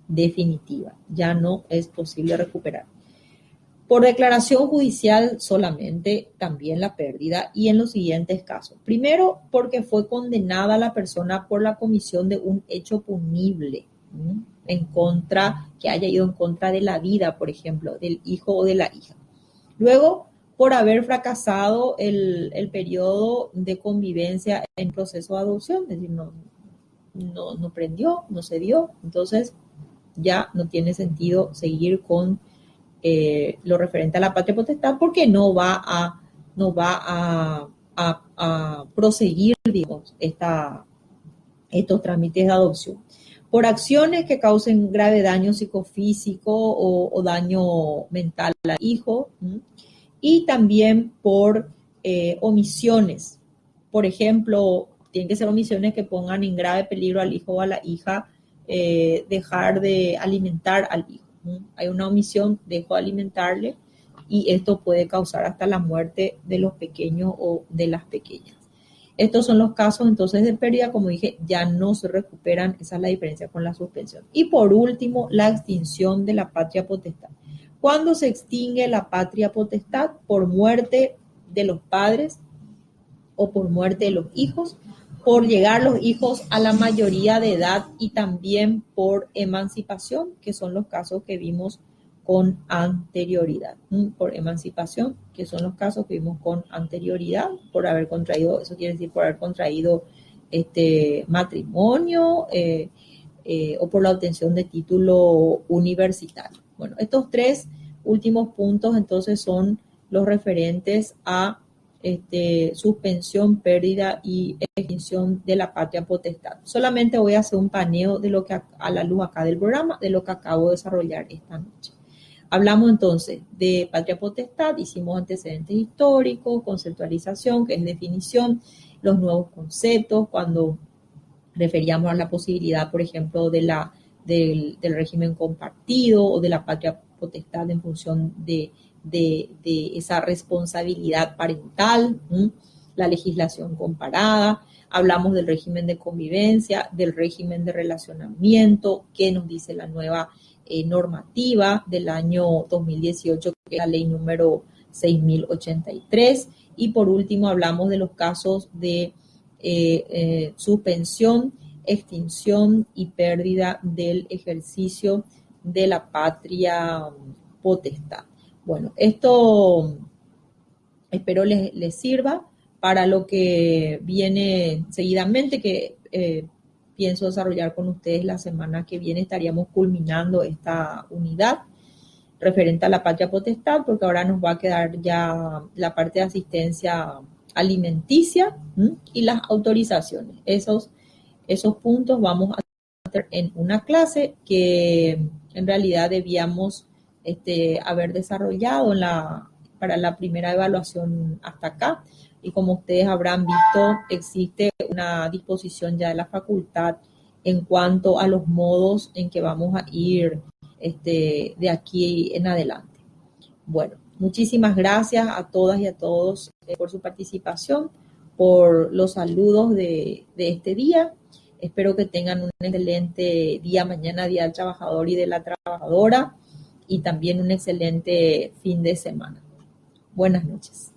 definitiva. Ya no es posible recuperar. Por declaración judicial solamente, también la pérdida, y en los siguientes casos. Primero, porque fue condenada la persona por la comisión de un hecho punible, en contra, que haya ido en contra de la vida, por ejemplo, del hijo o de la hija. Luego, por haber fracasado el periodo de convivencia en proceso de adopción, es decir, no prendió, no se dio, entonces ya no tiene sentido seguir con lo referente a la patria potestad, porque no va a proseguir, digamos, estos trámites de adopción. Por acciones que causen grave daño psicofísico o daño mental al hijo, y también por omisiones. Por ejemplo, tienen que ser omisiones que pongan en grave peligro al hijo o a la hija, dejar de alimentar al hijo. Hay una omisión, dejo de alimentarle, y esto puede causar hasta la muerte de los pequeños o de las pequeñas. Estos son los casos entonces de pérdida, como dije, ya no se recuperan, esa es la diferencia con la suspensión. Y por último, la extinción de la patria potestad. ¿Cuándo se extingue la patria potestad? Por muerte de los padres o por muerte de los hijos, por llegar los hijos a la mayoría de edad, y también por emancipación, que son los casos que vimos con anterioridad. Por emancipación, que son los casos que vimos con anterioridad, por haber contraído, eso quiere decir por haber contraído matrimonio o por la obtención de título universitario. Bueno, estos tres últimos puntos entonces son los referentes a suspensión, pérdida y extinción de la patria potestad. Solamente voy a hacer un paneo de lo que a la luz acá del programa, de lo que acabo de desarrollar esta noche. Hablamos entonces de patria potestad, hicimos antecedentes históricos, conceptualización, que es definición, los nuevos conceptos, cuando referíamos a la posibilidad, por ejemplo, del régimen compartido o de la patria potestad en función de esa responsabilidad parental, la legislación comparada. Hablamos del régimen de convivencia, del régimen de relacionamiento, que nos dice la nueva normativa del año 2018, que es la ley número 6083. Y por último hablamos de los casos de suspensión, extinción y pérdida del ejercicio de la patria potestad. Bueno, esto espero les sirva para lo que viene seguidamente, que pienso desarrollar con ustedes la semana que viene. Estaríamos culminando esta unidad referente a la patria potestad, porque ahora nos va a quedar ya la parte de asistencia alimenticia y las autorizaciones. Esos puntos vamos a hacer en una clase que en realidad debíamos haber desarrollado para la primera evaluación hasta acá. Y como ustedes habrán visto, existe una disposición ya de la facultad en cuanto a los modos en que vamos a ir de aquí en adelante. Bueno, muchísimas gracias a todas y a todos por su participación, por los saludos de este día. Espero que tengan un excelente día mañana, Día del Trabajador y de la Trabajadora, y también un excelente fin de semana. Buenas noches.